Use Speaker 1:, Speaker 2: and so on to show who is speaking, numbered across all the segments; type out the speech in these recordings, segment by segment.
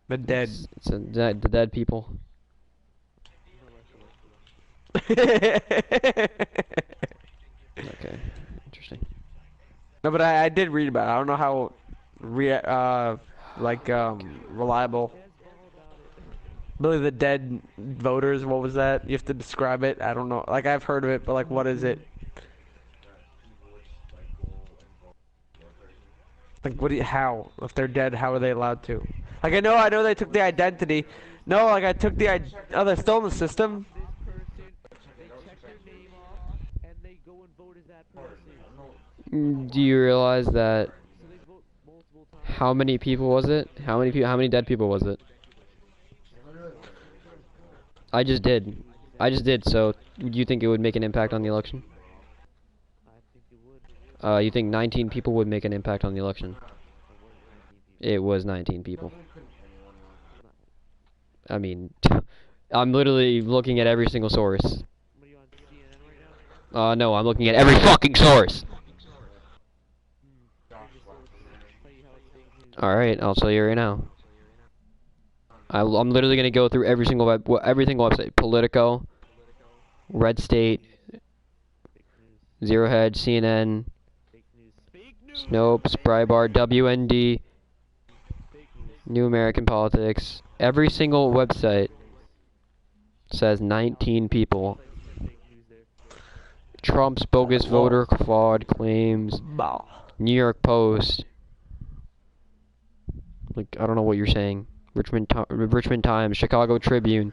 Speaker 1: The dead.
Speaker 2: The dead people. Okay, interesting.
Speaker 1: No, but I did read about it. I don't know how like reliable. Billy, the dead voters, what was that? You have to describe it. I don't know. Like I've heard of it, but like what is it? Like what do you, how? If they're dead, how are they allowed to? Like I know they took the identity. No, like I took the oh, they're still in the system.
Speaker 2: Do you realize that how many people was it? How many people? How many dead people was it? I just did. I just did. So, do you think it would make an impact on the election? You think 19 people would make an impact on the election? It was 19 people. I mean, I'm literally looking at every single source. No, I'm looking at every fucking source. Alright, I'll tell you right now. I'm literally gonna go through every single website. Politico, Red State, Zero Hedge, CNN, Snopes, Breitbart, WND, New American Politics. Every single website says 19 people. Trump's bogus voter fraud claims. New York Post. Like, I don't know what you're saying. Richmond Times, Chicago Tribune,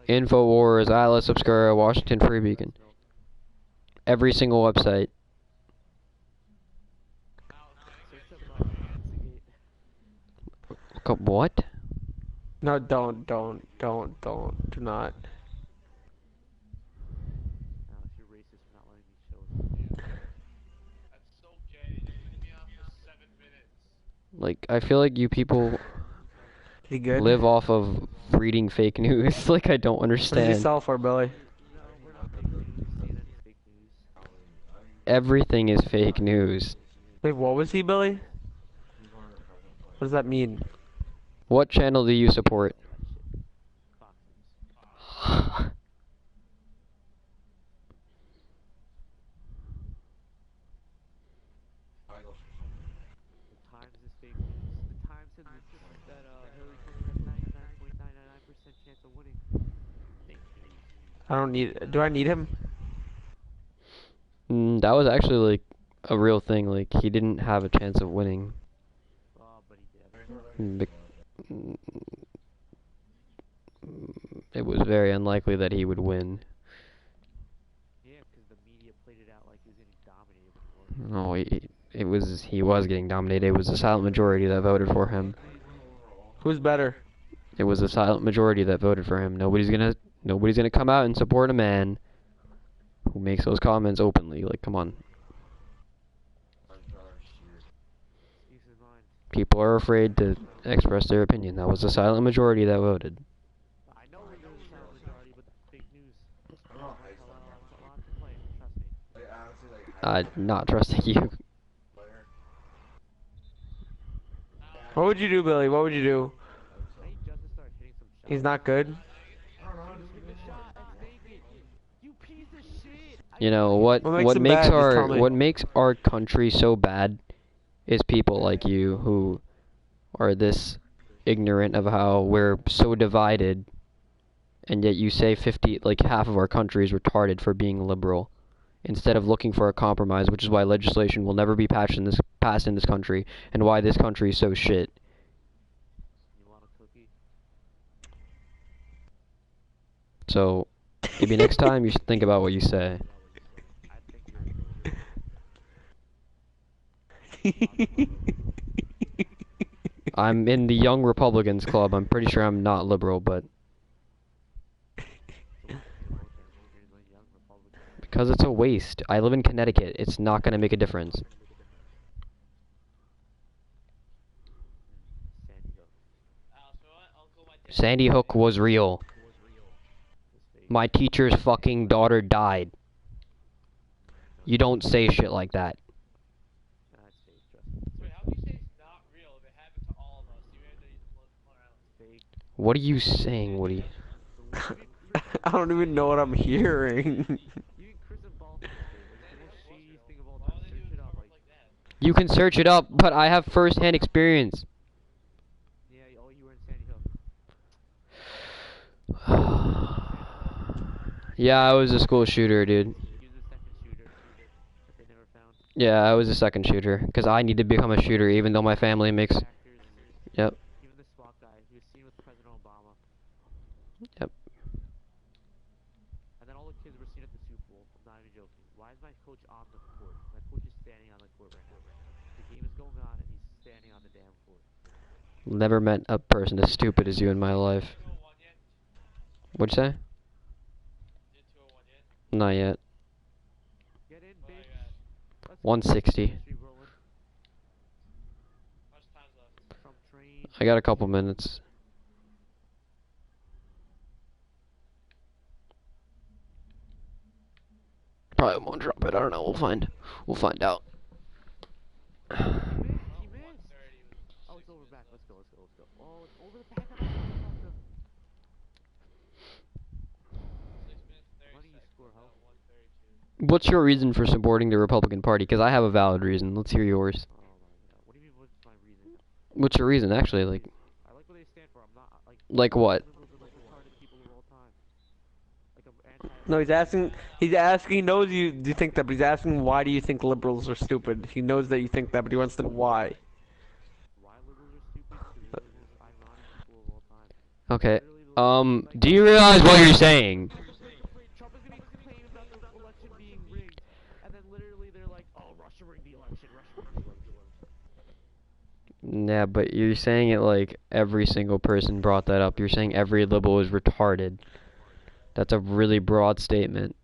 Speaker 2: InfoWars, Atlas Obscura, Washington Free Beacon. Every single website. What?
Speaker 1: No, do not.
Speaker 2: Like, I feel like you people
Speaker 1: You good?
Speaker 2: live off of reading fake news. Like, I don't
Speaker 1: What did you
Speaker 2: understand.
Speaker 1: sell for, Billy?
Speaker 2: Everything is fake news.
Speaker 1: Wait, what was he, Billy? What does that mean?
Speaker 2: What channel do you support?
Speaker 1: I don't need. Do I need him?
Speaker 2: That was actually, like, a real thing. Like, he didn't have a chance of winning. Bec- mm, It was very unlikely that he would win. No, he was getting dominated. It was a silent majority that voted for him.
Speaker 1: Who's better?
Speaker 2: It was a silent majority that voted for him. Nobody's gonna come out and support a man who makes those comments openly. Like, come on. People are afraid to express their opinion. That was a silent majority that voted. Not trusting you.
Speaker 1: What would you do, Billy? What would you do? He's not good.
Speaker 2: You know what?
Speaker 1: What makes him bad? Just tell me.
Speaker 2: What makes our country so bad is people like you who are this ignorant of how we're so divided, and yet you say half of our country is retarded for being liberal, instead of looking for a compromise, which is why legislation will never be passed in this country, and why this country is so shit. So, maybe next time you should think about what you say. I'm in the Young Republicans Club. I'm pretty sure I'm not liberal, but because it's a waste. I live in Connecticut. It's not going to make a difference. Sandy Hook was real. My teacher's fucking daughter died. You don't say shit like that. What are you saying, Woody?
Speaker 1: I don't even know what I'm hearing.
Speaker 2: You can search it up, but I have first-hand experience. Yeah, I was a school shooter, dude. Yeah, I was a second shooter, because I need to become a shooter, even though my family makes... Yep, yep. Never met a person as stupid as you in my life. What'd you say? Not yet. 160. I got a couple minutes. Probably won't drop it. I don't know. We'll find. We'll find out. What's your reason for supporting the Republican Party? Because I have a valid reason. Let's hear yours. What's your reason, actually? Like what?
Speaker 1: No, he's asking. He's asking. He knows you. Do you think that? But he's asking, why do you think liberals are stupid? He knows that you think that, but he wants to know why.
Speaker 2: Okay. Do you realize what you're saying? Yeah, but you're saying it like every single person brought that up. You're saying every liberal is retarded. That's a really broad statement.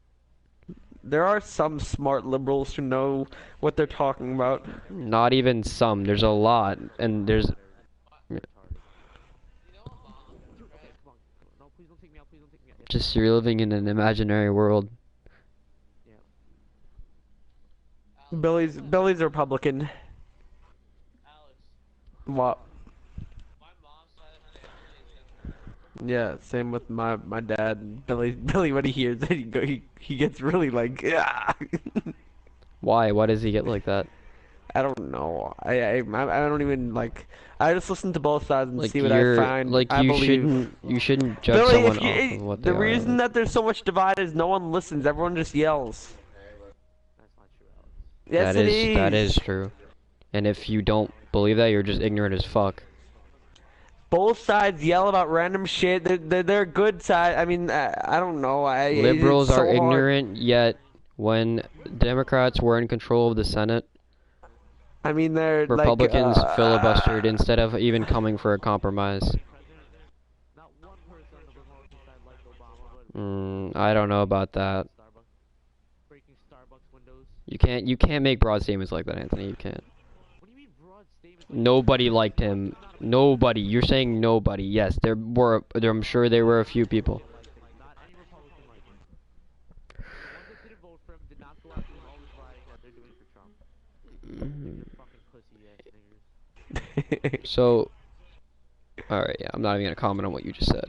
Speaker 1: There are some smart liberals who know what they're talking about.
Speaker 2: Not even some. There's a lot, and there's... Just you're living in an imaginary world.
Speaker 1: Billy's a Republican. What? Yeah, same with my dad. Billy, when he hears it, he gets really like, yeah.
Speaker 2: Why? Why does he get like that?
Speaker 1: I don't know. I don't even like. I just listen to both sides and
Speaker 2: Like
Speaker 1: see what I
Speaker 2: you're
Speaker 1: find.
Speaker 2: like
Speaker 1: I believe.
Speaker 2: you shouldn't judge
Speaker 1: Billy,
Speaker 2: someone
Speaker 1: if
Speaker 2: off of
Speaker 1: you,
Speaker 2: what they
Speaker 1: the
Speaker 2: are.
Speaker 1: reason
Speaker 2: Like,
Speaker 1: that there's so much divide is no one listens. Everyone just yells. Yes, it
Speaker 2: that is
Speaker 1: is.
Speaker 2: true. And if you don't believe that, you're just ignorant as fuck.
Speaker 1: Both sides yell about random shit. They're good side. I mean, I don't know. It's
Speaker 2: Liberals are
Speaker 1: so hard.
Speaker 2: ignorant, yet when Democrats were in control of the Senate,
Speaker 1: I mean, they're like.
Speaker 2: Republicans filibustered instead of even coming for a compromise. I don't know about that. You can't make broad statements like that, Anthony. You can't. Nobody liked him. Nobody. You're saying nobody. Yes, I'm sure there were a few people. So, alright, yeah, I'm not even gonna comment on what you just said.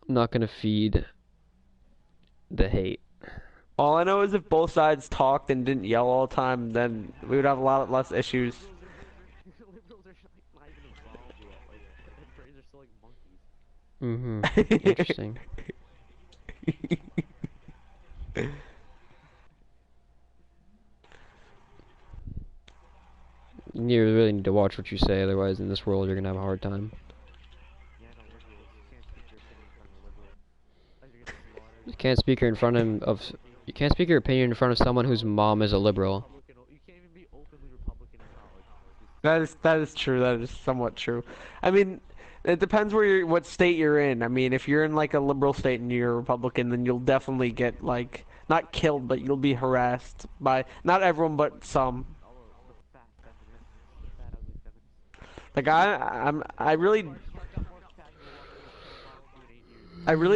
Speaker 2: I'm not gonna feed the hate.
Speaker 1: All I know is if both sides talked and didn't yell all the time, then we would have a lot less issues.
Speaker 2: Interesting. You really need to watch what you say, otherwise in this world you're gonna have a hard time. You can't speak your in front of you can't speak your opinion in front of someone whose mom is a liberal.
Speaker 1: That is true. That is somewhat true. I mean, it depends what state you're in. I mean, if you're in like a liberal state and you're a Republican, then you'll definitely get like not killed, but you'll be harassed by not everyone, but some. Like I really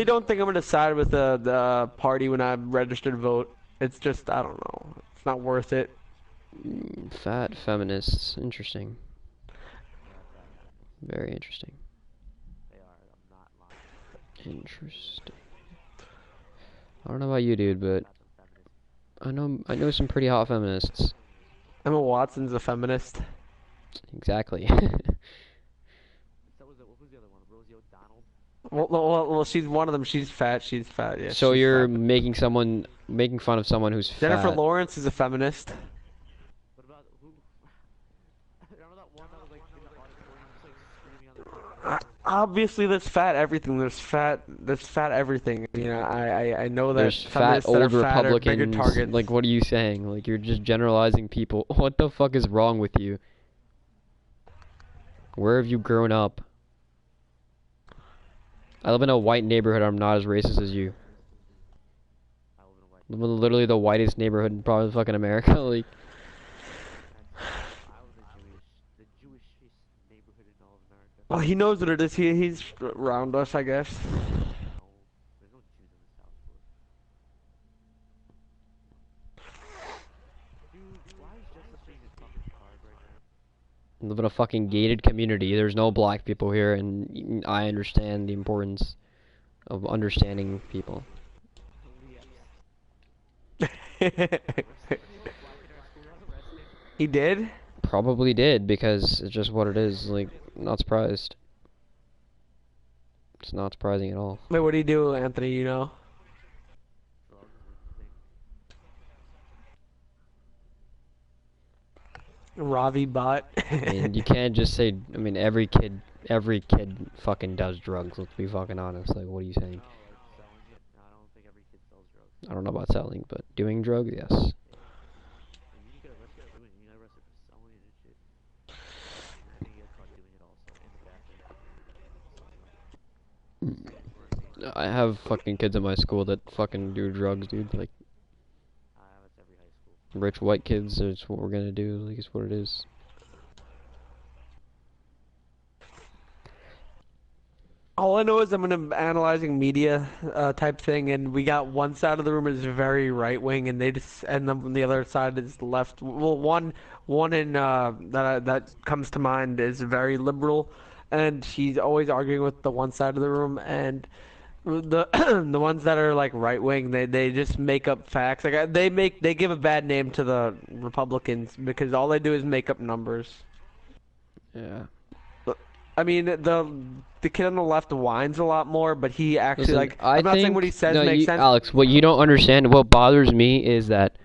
Speaker 1: don't think I'm gonna side with the party when I'm registered to vote. It's just I don't know. It's not worth it.
Speaker 2: Fat feminists. Interesting. Very interesting. Interesting. I don't know about you, dude, but I know some pretty hot feminists.
Speaker 1: Emma Watson's a feminist.
Speaker 2: Exactly.
Speaker 1: Well, she's one of them. She's fat. She's fat. Yeah,
Speaker 2: So
Speaker 1: she's
Speaker 2: you're
Speaker 1: fat.
Speaker 2: making fun of someone who's
Speaker 1: Jennifer
Speaker 2: fat.
Speaker 1: Lawrence is a feminist. Obviously, there's fat everything. There's fat everything. You know, I know that
Speaker 2: There's fat
Speaker 1: feminists that are
Speaker 2: old
Speaker 1: fat are bigger
Speaker 2: Republicans.
Speaker 1: targets.
Speaker 2: Like, what are you saying? Like, you're just generalizing people. What the fuck is wrong with you? Where have you grown up? I live in a white neighborhood. I'm not as racist as you. I live in literally the whitest neighborhood in probably fucking America. Like,
Speaker 1: Well, he knows what it is. He's around us, I guess.
Speaker 2: I live in a fucking gated community. There's no black people here, and I understand the importance of understanding people.
Speaker 1: He did?
Speaker 2: Probably did, because it's just what it is. Like, not surprised. It's not surprising at all.
Speaker 1: Wait, what do you do, Anthony? You know? Ravi Bot.
Speaker 2: I mean, you can't just say. I mean, every kid fucking does drugs. Let's be fucking honest. Like, what are you saying? I don't know about selling, but doing drugs, yes. I have fucking kids in my school that fucking do drugs, dude. Like, rich white kids. It's what we're gonna do. Like, it's what it is.
Speaker 1: All I know is I'm gonna analyzing media type thing, and we got one side of the room is very right wing, and the other side is left. Well, one in that comes to mind is very liberal, and he's always arguing with the one side of the room, and the the ones that are like right wing, they just make up facts. Like they give a bad name to the Republicans because all they do is make up numbers.
Speaker 2: Yeah.
Speaker 1: I mean, the kid on the left whines a lot more, but he actually
Speaker 2: Listen,
Speaker 1: like.
Speaker 2: I
Speaker 1: I'm not saying what he
Speaker 2: think
Speaker 1: says
Speaker 2: no,
Speaker 1: makes sense.
Speaker 2: Alex. What you don't understand, what bothers me is that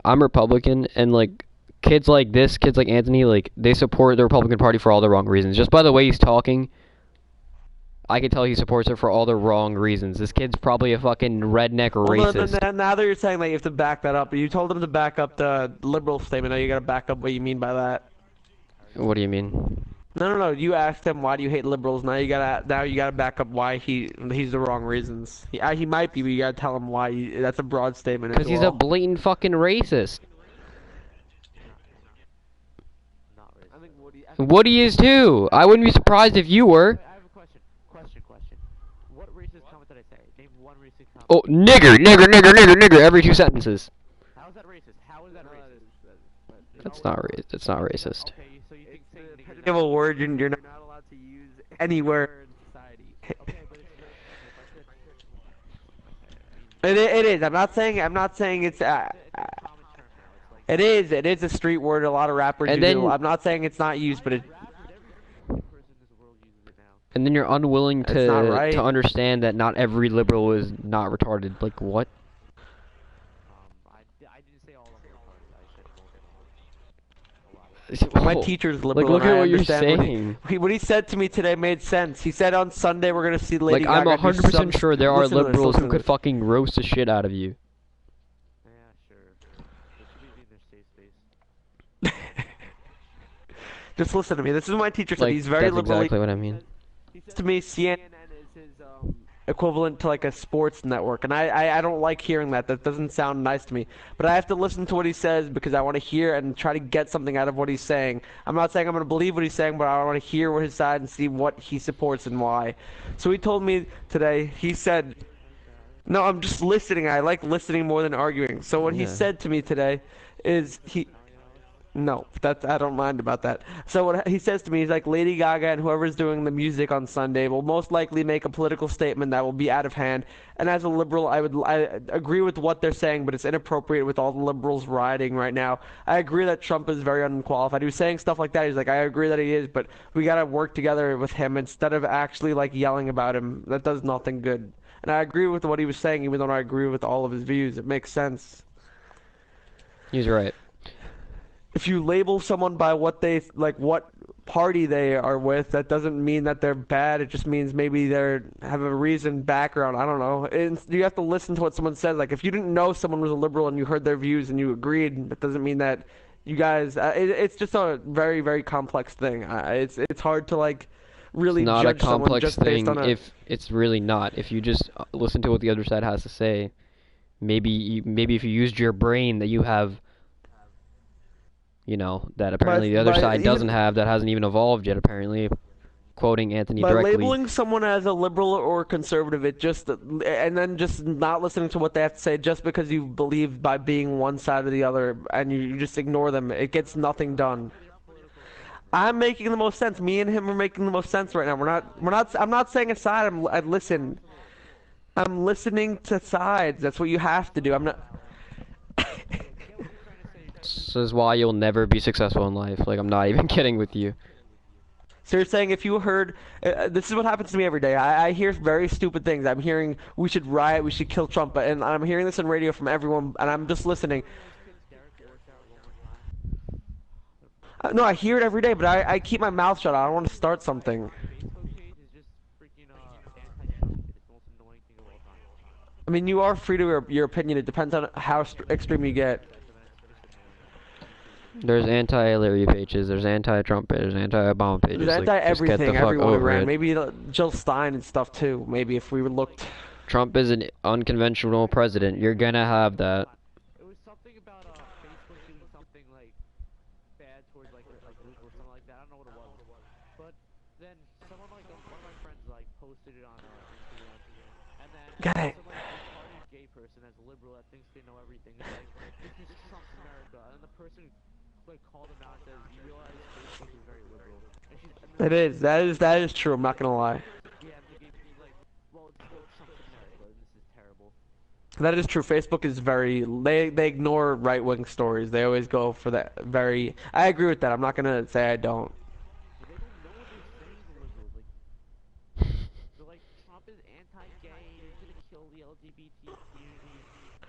Speaker 2: I'm Republican, and like kids like this, kids like Anthony, like they support the Republican Party for all the wrong reasons. Just by the way he's talking, I can tell he supports it for all the wrong reasons. This kid's probably a fucking redneck
Speaker 1: Well,
Speaker 2: racist.
Speaker 1: now that you're saying that you have to back that up, you told him to back up the liberal statement. Now you got to back up what you mean by that.
Speaker 2: What do you mean?
Speaker 1: No. You asked him why do you hate liberals. Now you gotta back up why he's the wrong reasons. He might be, but you gotta tell him why. That's a broad statement
Speaker 2: Because
Speaker 1: as
Speaker 2: he's a
Speaker 1: well.
Speaker 2: blatant fucking racist. Woody is too. I wouldn't be surprised if you were.
Speaker 3: I have a question. What racist comment did I say? Name one racist comment.
Speaker 2: Oh, nigger, every 2 sentences.
Speaker 3: How is that racist? How is that racist?
Speaker 2: That's not racist.
Speaker 3: Okay, so you think saying nigger
Speaker 1: Give a word you're not allowed to use anywhere.
Speaker 3: in society. Okay, but it's
Speaker 1: It is. I'm not saying it's.
Speaker 3: a common term now. It's like
Speaker 1: It is. It is a street word. A lot of rappers
Speaker 2: And
Speaker 1: use it.
Speaker 2: then-
Speaker 1: I'm not saying it's not used, but it.
Speaker 3: every person in this world uses it now.
Speaker 2: And then you're unwilling
Speaker 1: That's not right.
Speaker 2: to understand that not every liberal is not retarded. Like, what?
Speaker 3: I didn't say all of them retarded. I said most of them.
Speaker 1: My
Speaker 2: Oh,
Speaker 1: teacher's
Speaker 2: like,
Speaker 1: liberal.
Speaker 2: look
Speaker 1: and
Speaker 2: at
Speaker 1: I
Speaker 2: what you're
Speaker 1: understand
Speaker 2: saying.
Speaker 1: What he said to me today made sense. He said on Sunday we're gonna see Lady
Speaker 2: Like, I'm
Speaker 1: Gaga do
Speaker 2: 100%
Speaker 1: some-
Speaker 2: sure there are
Speaker 1: listen to this,
Speaker 2: liberals
Speaker 1: listen
Speaker 2: who
Speaker 1: to
Speaker 2: could
Speaker 1: this.
Speaker 2: fucking roast the shit out of you.
Speaker 3: Yeah, sure. They should be in their safe space.
Speaker 1: Just listen to me. This is what my teacher said.
Speaker 2: Like,
Speaker 1: He's very
Speaker 2: that's
Speaker 1: liberal.
Speaker 2: exactly what I mean.
Speaker 1: He said to me, CNN is his equivalent to like a sports network, and I don't like hearing that. That doesn't sound nice to me. But I have to listen to what he says because I want to hear and try to get something out of what he's saying. I'm not saying I'm going to believe what he's saying, but I want to hear his side and see what he supports and why. So he told me today. He said, "No, I'm just listening. I like listening more than arguing." So what he
Speaker 2: Yeah.
Speaker 1: said to me today is No, that's I don't mind about that. So what he says to me, he's like, Lady Gaga and whoever's doing the music on Sunday will most likely make a political statement that will be out of hand. And as a liberal, I agree with what they're saying, but it's inappropriate with all the liberals rioting right now. I agree that Trump is very unqualified. He was saying stuff like that. He's like, I agree that he is, but we gotta work together with him instead of actually like yelling about him. That does nothing good. And I agree with what he was saying, even though I agree with all of his views. It makes sense.
Speaker 2: He's right.
Speaker 1: If you label someone by what they like, what party they are with, that doesn't mean that they're bad. It just means maybe they have a reason, background. I don't know. You have to listen to what someone says. Like if you didn't know someone was a liberal and you heard their views and you agreed, that doesn't mean that you guys. It's just a very very complex thing. It's hard to like
Speaker 2: It's
Speaker 1: really
Speaker 2: not a
Speaker 1: judge someone
Speaker 2: complex
Speaker 1: just based
Speaker 2: thing
Speaker 1: on a.
Speaker 2: if it's really not. If you just listen to what the other side has to say, maybe if you used your brain that you have, that apparently the other
Speaker 1: But
Speaker 2: side doesn't
Speaker 1: even
Speaker 2: have, that hasn't even evolved yet, apparently, quoting Anthony
Speaker 1: by
Speaker 2: directly.
Speaker 1: labeling someone as a liberal or conservative, it just and then just not listening to what they have to say just because you believe by being one side or the other and you just ignore them, it gets nothing done. I'm making the most sense. Me and him are making the most sense right now. We're not. I'm not saying a side. I listen. I'm listening to sides. That's what you have to do. I'm not.
Speaker 2: This is why you'll never be successful in life. Like, I'm not even kidding with you.
Speaker 1: So you're saying if you heard, this is what happens to me every day. I hear very stupid things. I'm hearing we should riot, we should kill Trump, and I'm hearing this on radio from everyone, and I'm just listening. No, I hear it every day, but I keep my mouth shut. I don't want to start something.
Speaker 3: Facebook page is just freaking anti-Trump. It's the most annoying thing of all time.
Speaker 1: I mean, you are free to your opinion. It depends on how extreme you get.
Speaker 3: It's annoying.
Speaker 2: There's anti-Hillary pages, there's anti-Trump pages, there's anti-Obama pages.
Speaker 1: There's
Speaker 2: Like, just get the
Speaker 1: anti-everything,
Speaker 2: fuck
Speaker 1: everyone who
Speaker 2: over
Speaker 1: ran.
Speaker 2: it.
Speaker 1: Maybe Jill Stein and stuff too. Maybe if we looked.
Speaker 2: Trump is an unconventional president. You're gonna have that.
Speaker 3: It was something about Facebook doing something like bad towards like group or something like that. I don't know what it was. But then someone like one of my friends like posted it on Instagram, and then
Speaker 1: Got it.
Speaker 3: some like retarded gay person as a liberal that thinks they know everything is like, this is Trump's America, and the person like called him out and says, you realize Facebook is very liberal, and
Speaker 1: It is. That is true. I'm not gonna lie.
Speaker 3: yeah, and the gay person's like, well, it's still Trump's America, and this is terrible.
Speaker 1: That is true. Facebook is very. They ignore right wing stories. They always go for that very. I agree with that. I'm not gonna say I don't.
Speaker 3: But they don't know what they're saying, the liberals. Like, they're like, Trump is anti-gay, he's gonna kill the LGBT community.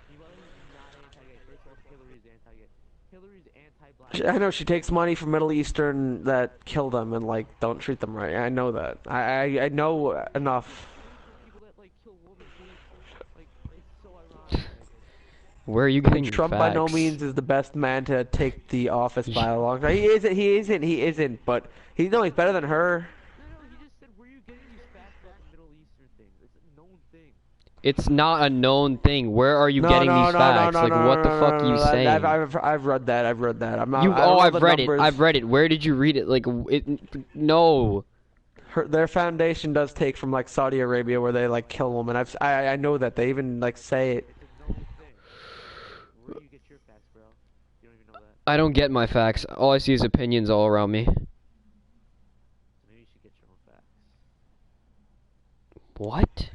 Speaker 3: Meanwhile, he's not anti-gay. First of all, Hillary is anti-gay. Hillary's anti-black.
Speaker 1: I know she takes money from Middle Eastern that kill them and like don't treat them right. I know that. I know enough.
Speaker 3: People that like kill women too. Like, it's so ironic.
Speaker 2: Where are you
Speaker 1: I mean,
Speaker 2: getting your
Speaker 1: Trump by no
Speaker 2: facts?
Speaker 1: means is the best man to take the office by a long time. He isn't. He isn't. He isn't. But he's better than her.
Speaker 3: No, he just said, where are you getting these facts about the Middle Eastern things? It's a known thing.
Speaker 2: It's not a known thing. Where are you
Speaker 1: No,
Speaker 2: getting
Speaker 1: no,
Speaker 2: these
Speaker 1: no,
Speaker 2: facts?
Speaker 1: no,
Speaker 2: Like,
Speaker 1: no,
Speaker 2: what
Speaker 1: no,
Speaker 2: the
Speaker 1: no,
Speaker 2: fuck
Speaker 1: no,
Speaker 2: are you
Speaker 1: no,
Speaker 2: saying?
Speaker 1: I've read that. I've read that. I'm not.
Speaker 2: You,
Speaker 1: I don't know
Speaker 2: I've
Speaker 1: the
Speaker 2: read it.
Speaker 1: numbers.
Speaker 2: I've read it. Where did you read it? Like, no.
Speaker 1: Their foundation does take from like Saudi Arabia, where they like kill women. I know that they even like say it.
Speaker 3: It's a known thing. Where do you get your facts, bro? You don't even know that.
Speaker 2: I don't get my facts. All I see is opinions all around me.
Speaker 3: So maybe you should get your own facts.
Speaker 2: What?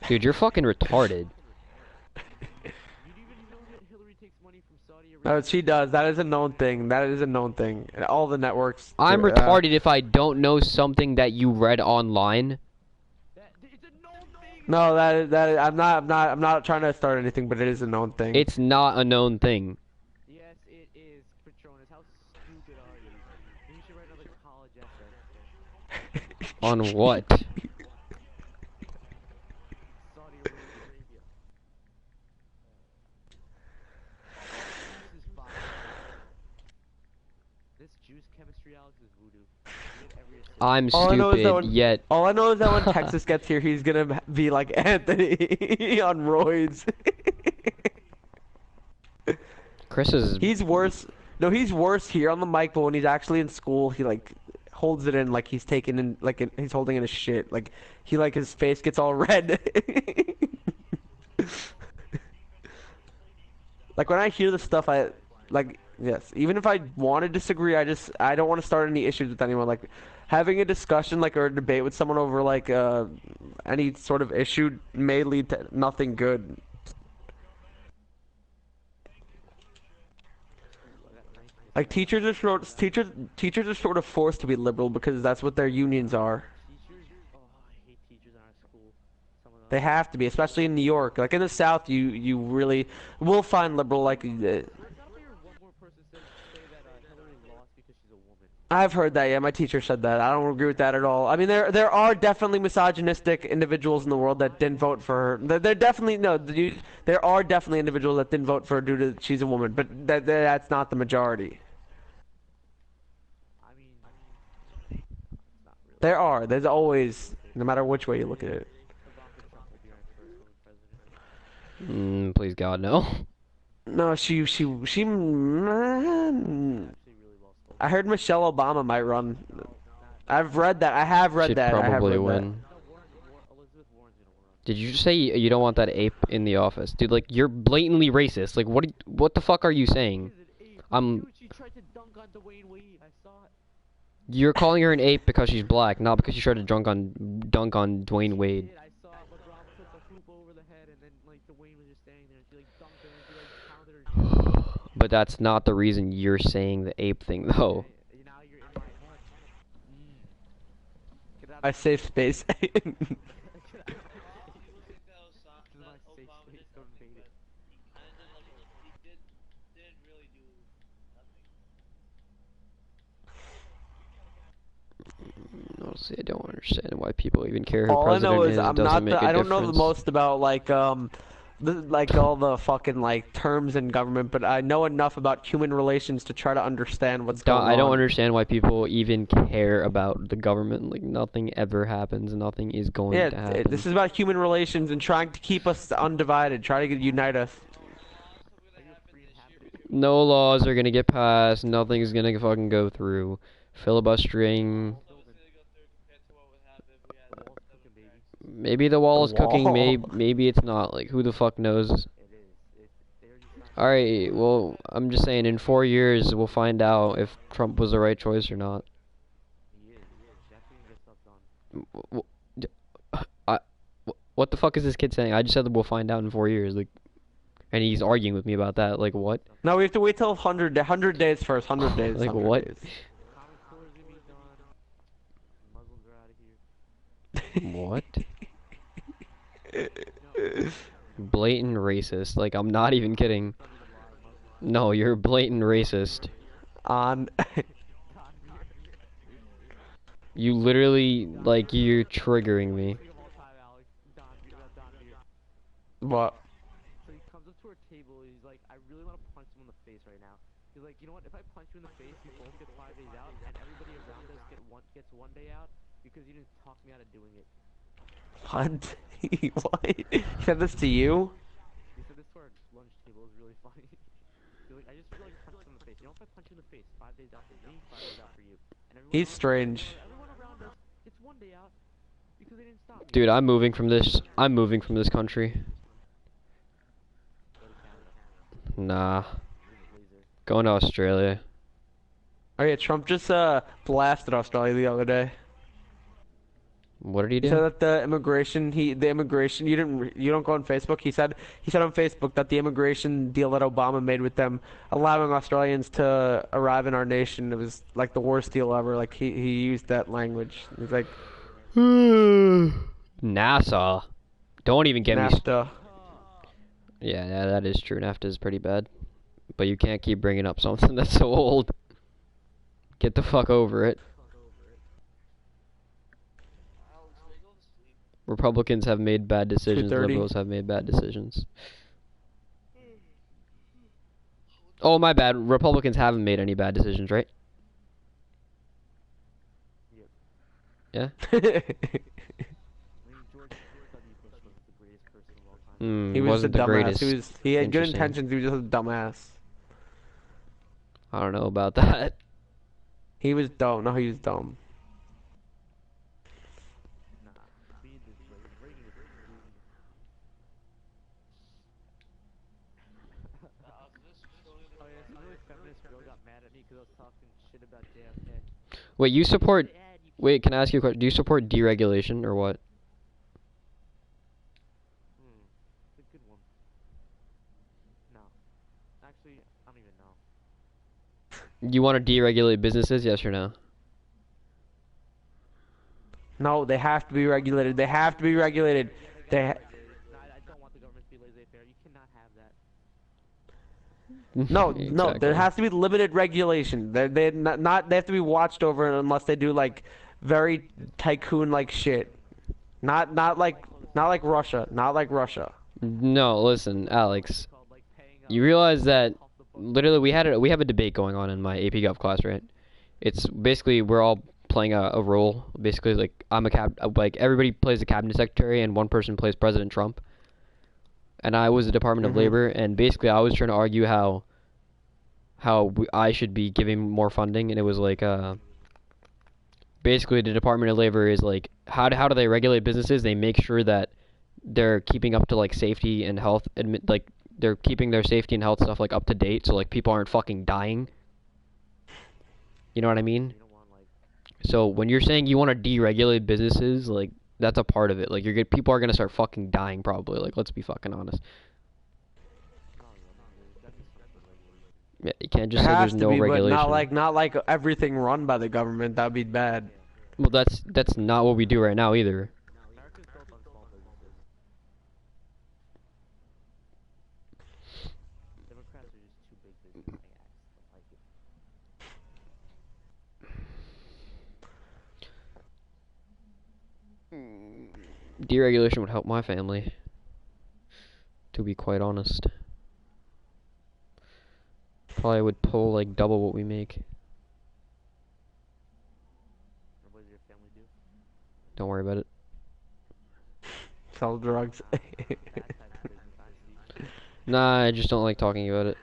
Speaker 2: Dude, you're fucking retarded.
Speaker 3: You didn't even know that Hillary takes money from Saudi Arabia?
Speaker 1: No, she does. That is a known thing. That is a known thing. And all the networks.
Speaker 2: I'm retarded if I don't know something that you read online.
Speaker 3: It's a known thing!
Speaker 1: No, that is. I'm not trying to start anything, but it is a known thing.
Speaker 2: It's not a known thing.
Speaker 3: Yes, it is, Patronus. How stupid are you? Maybe you should write another college essay.
Speaker 2: On what?
Speaker 3: Saudi Arabia. This is fine. This juice chemistry, Alex, is voodoo. You get every assist.
Speaker 2: I'm
Speaker 1: All I know is that
Speaker 2: stupid,
Speaker 1: when-
Speaker 2: yet
Speaker 1: All I know is that when Texas gets here, he's gonna be like Anthony on roids.
Speaker 2: Chris is...
Speaker 1: He's worse. No, he's worse here on the mic, but when he's actually in school, he like holds it in like he's taking in like he's holding in his shit. Like he like his face gets all red. Like when I hear the stuff like yes, even if I want to disagree, I don't want to start any issues with anyone. Like having a discussion like or a debate with someone over like any sort of issue may lead to nothing good. Like teachers are sort of forced to be liberal because that's what their unions are.
Speaker 3: Teachers, oh, I hate teachers in our school. Some of
Speaker 1: They
Speaker 3: them.
Speaker 1: have to be, especially in New York. Like in the South, you really will find liberal. Like
Speaker 3: I thought I heard one more person say that Hillary lost because she's a woman.
Speaker 1: I've heard that. Yeah, my teacher said that. I don't agree with that at all. I mean, there are definitely misogynistic individuals in the world that didn't vote for her. There definitely no. There are definitely individuals that didn't vote for her due to she's a woman, but that's not the majority.
Speaker 3: I mean, it's not really.
Speaker 1: There are. There's always,
Speaker 3: Okay,
Speaker 1: no matter which way you look at it.
Speaker 3: Ivanka Trump will be our first woman president.
Speaker 2: Please God, no.
Speaker 1: No, she.
Speaker 3: Actually, really well spoken.
Speaker 1: I heard Michelle Obama might run.
Speaker 3: No, not.
Speaker 1: I've read that. I have read
Speaker 2: She'd
Speaker 1: that. I have
Speaker 2: probably
Speaker 1: read that.
Speaker 2: win.
Speaker 3: No, Elizabeth Warren's gonna run.
Speaker 2: Did you just say you don't want that ape in the office? Dude, like, you're blatantly racist. Like, what the fuck are you saying?
Speaker 3: Dude, she tried to dunk on Dwayne Wade. I saw it.
Speaker 2: You're calling her an ape because she's black, not because you tried to dunk on Dwayne Wade.
Speaker 3: I saw LeBron put the hoop over the head, and then like Dwayne was just standing there, and she like dunked him, and she like pounded her.
Speaker 2: But that's not the reason you're saying the ape thing, though.
Speaker 3: Now you're in my head. Get out
Speaker 1: My safe space.
Speaker 3: This is my safe space. Don't invade it.
Speaker 2: Honestly, I don't understand why people even care who
Speaker 1: All I know
Speaker 2: president
Speaker 1: is
Speaker 2: is. It
Speaker 1: I'm
Speaker 2: doesn't
Speaker 1: not
Speaker 2: make
Speaker 1: the,
Speaker 2: a
Speaker 1: I don't know the
Speaker 2: difference.
Speaker 1: most about like like all the fucking like terms in government, but I know enough about human relations to try to understand what's going on.
Speaker 2: I don't understand why people even care about the government. Like, nothing ever happens. Nothing is going
Speaker 1: Yeah,
Speaker 2: to happen.
Speaker 1: this is about human relations and trying to keep us undivided, try to unite us.
Speaker 2: No laws are gonna get passed. Nothing's gonna fucking go through. Filibustering. Maybe the wall is cooking. Maybe it's not. Like, who the fuck knows? Alright, well, I'm just saying, in 4 years, we'll find out if Trump was the right choice or not. What the fuck is this kid saying? I just said that we'll find out in 4 years. Like, and he's arguing with me about that. Like, what?
Speaker 1: No, we have to wait till 100 days first. 100 days.
Speaker 2: Like,
Speaker 1: 100
Speaker 2: what?
Speaker 1: days.
Speaker 2: What? Blatant racist. Like, I'm not even kidding. No, you're a blatant racist.
Speaker 1: On.
Speaker 2: You literally, like, you're triggering me.
Speaker 1: What?
Speaker 3: So he comes up to our table, he's like, I really want to punch him in the face right now. He's like, you know what, if I punch you in the face, you both get 5 days out, and everybody around us gets 1 day out, because you didn't talk me out of doing it.
Speaker 1: What? What? He said this to you?
Speaker 3: He said this to our lunch table, it was really funny. He's like, I just feel like punch him in the face. You know, if I punch you in the face, 5 days out for me, 5 days out for you. And
Speaker 1: He's strange.
Speaker 3: Everyone around us gets 1 day out, because they didn't stop me.
Speaker 2: Dude, I'm moving from this. I'm moving from this country. Nah. Going to Australia.
Speaker 1: Oh yeah, Trump just blasted Australia the other day.
Speaker 2: What did he
Speaker 1: He said
Speaker 2: do?
Speaker 1: that the immigration you don't go on Facebook. He said on Facebook that the immigration deal that Obama made with them, allowing Australians to arrive in our nation, it was like the worst deal ever. Like he used that language. He's like
Speaker 2: NASA. Don't even get me.
Speaker 1: NAFTA.
Speaker 2: Yeah, that is true. NAFTA is pretty bad. But you can't keep bringing up something that's so old. Get the fuck over it. Republicans have made bad decisions.
Speaker 1: 2:30.
Speaker 2: Liberals have made bad decisions. Oh, my bad. Republicans haven't made any bad decisions, right? Yeah?
Speaker 1: He was a
Speaker 2: wasn't the
Speaker 1: dumbass.
Speaker 2: greatest.
Speaker 1: He had good
Speaker 2: Interesting.
Speaker 1: intentions. He was just a dumbass.
Speaker 2: I don't know about that.
Speaker 1: He was dumb. No, he was dumb.
Speaker 3: feminist girl got mad at me because I was talking shit about JFK.
Speaker 2: Wait, you support?
Speaker 3: Dad, you
Speaker 2: Wait, can I ask you a question? Do you support deregulation or what?
Speaker 3: It's a good one. No. Actually, I don't even know.
Speaker 2: You want to deregulate businesses? Yes or no?
Speaker 1: No, they have to be regulated. They have to be regulated. They.
Speaker 3: No, I don't want the government to be laissez-faire. You cannot have that.
Speaker 1: No, no, there
Speaker 2: Exactly.
Speaker 1: has to be limited regulation. They not they have to be watched over unless they do like very tycoon like shit. Not like Russia. Not like Russia.
Speaker 2: No, listen, Alex.
Speaker 3: Called like paying
Speaker 2: You realize that
Speaker 3: off the book.
Speaker 2: literally we have a debate going on in my AP Gov class, right? It's basically we're all playing a role. Basically, like like everybody plays the cabinet secretary and one person plays President Trump. And I was the Department of
Speaker 1: Mhm.
Speaker 2: Labor, and basically I was trying to argue how I should be giving more funding, and it was like basically the Department of Labor is like how do they regulate businesses? They make sure that they're keeping up to like safety and health like they're keeping their safety and health stuff like up to date, so like people aren't fucking dying. You know what I mean?
Speaker 3: You don't want like
Speaker 2: So when you're saying you want to deregulate businesses, like that's a part of it. Like people are gonna start fucking dying probably. Like let's be fucking honest.
Speaker 3: that'd be something regulation.
Speaker 2: Yeah, you can't
Speaker 1: It
Speaker 2: just say
Speaker 1: has
Speaker 2: there's
Speaker 1: to
Speaker 2: no
Speaker 1: be, but
Speaker 2: regulation.
Speaker 1: not like everything run by the government. That'd be bad.
Speaker 2: Well, that's not what we do right now either.
Speaker 3: America's built on small businesses. Democrats are just too big business. I don't like it.
Speaker 2: Deregulation would help my family, to be quite honest. Probably would pull like double what we make.
Speaker 3: And what does your family do?
Speaker 2: Don't worry about it.
Speaker 1: Sell drugs.
Speaker 3: That type of business, honestly.
Speaker 2: Nah, I just don't like talking about it.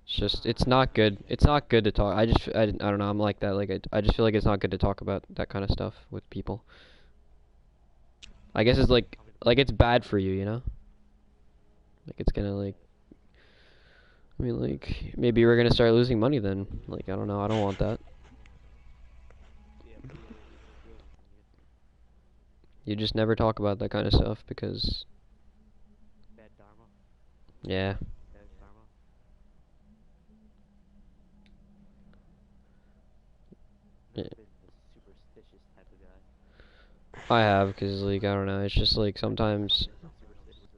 Speaker 2: It's just, it's not good. It's not good to talk. I don't know. I'm like that. Like, I just feel like it's not good to talk about that kind of stuff with people. I guess it's like it's bad for you, you know? Like, it's gonna, like, I mean, like, maybe we're gonna start losing money then. Like, I don't know. I don't want that.
Speaker 3: Yeah, but you always lose money.
Speaker 2: You just never talk about that kind of stuff because,
Speaker 3: Bad dharma.
Speaker 2: yeah.
Speaker 3: Bad karma.
Speaker 2: Yeah.
Speaker 3: Never been a superstitious type of guy.
Speaker 2: I have, because, like, I don't know. It's just, like, sometimes,
Speaker 3: Superstitious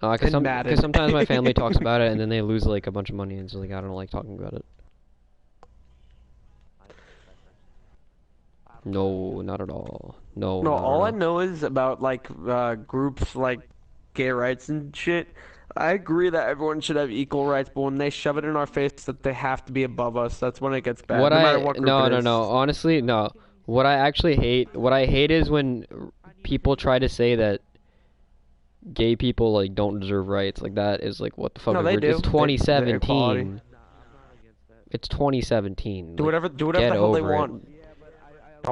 Speaker 3: about.
Speaker 1: And Madden.
Speaker 2: cause sometimes my family talks about it and then they lose, like, a bunch of money and it's like, I don't like talking about it.
Speaker 3: I don't like that.
Speaker 2: No, not at all. No,
Speaker 1: No,
Speaker 2: not at
Speaker 1: all I
Speaker 2: all.
Speaker 1: know is about like groups like gay rights and shit. I agree that everyone should have equal rights, but when they shove it in our face that they have to be above us, that's when it gets bad.
Speaker 2: What
Speaker 1: No matter
Speaker 2: I
Speaker 1: what group
Speaker 2: no
Speaker 1: it
Speaker 2: no
Speaker 1: is.
Speaker 2: no honestly no. What I hate is when people try to say that gay people like don't deserve rights. Like that is like what the fuck.
Speaker 1: No,
Speaker 2: Is
Speaker 1: they
Speaker 2: we're-
Speaker 1: do.
Speaker 2: It's
Speaker 1: They're equality.
Speaker 2: 2017.
Speaker 3: Nah, I'm not against that.
Speaker 2: It's 2017.
Speaker 1: Do
Speaker 2: Like,
Speaker 1: whatever
Speaker 2: get
Speaker 1: the hell they
Speaker 2: over it.
Speaker 1: want.
Speaker 3: Yeah, but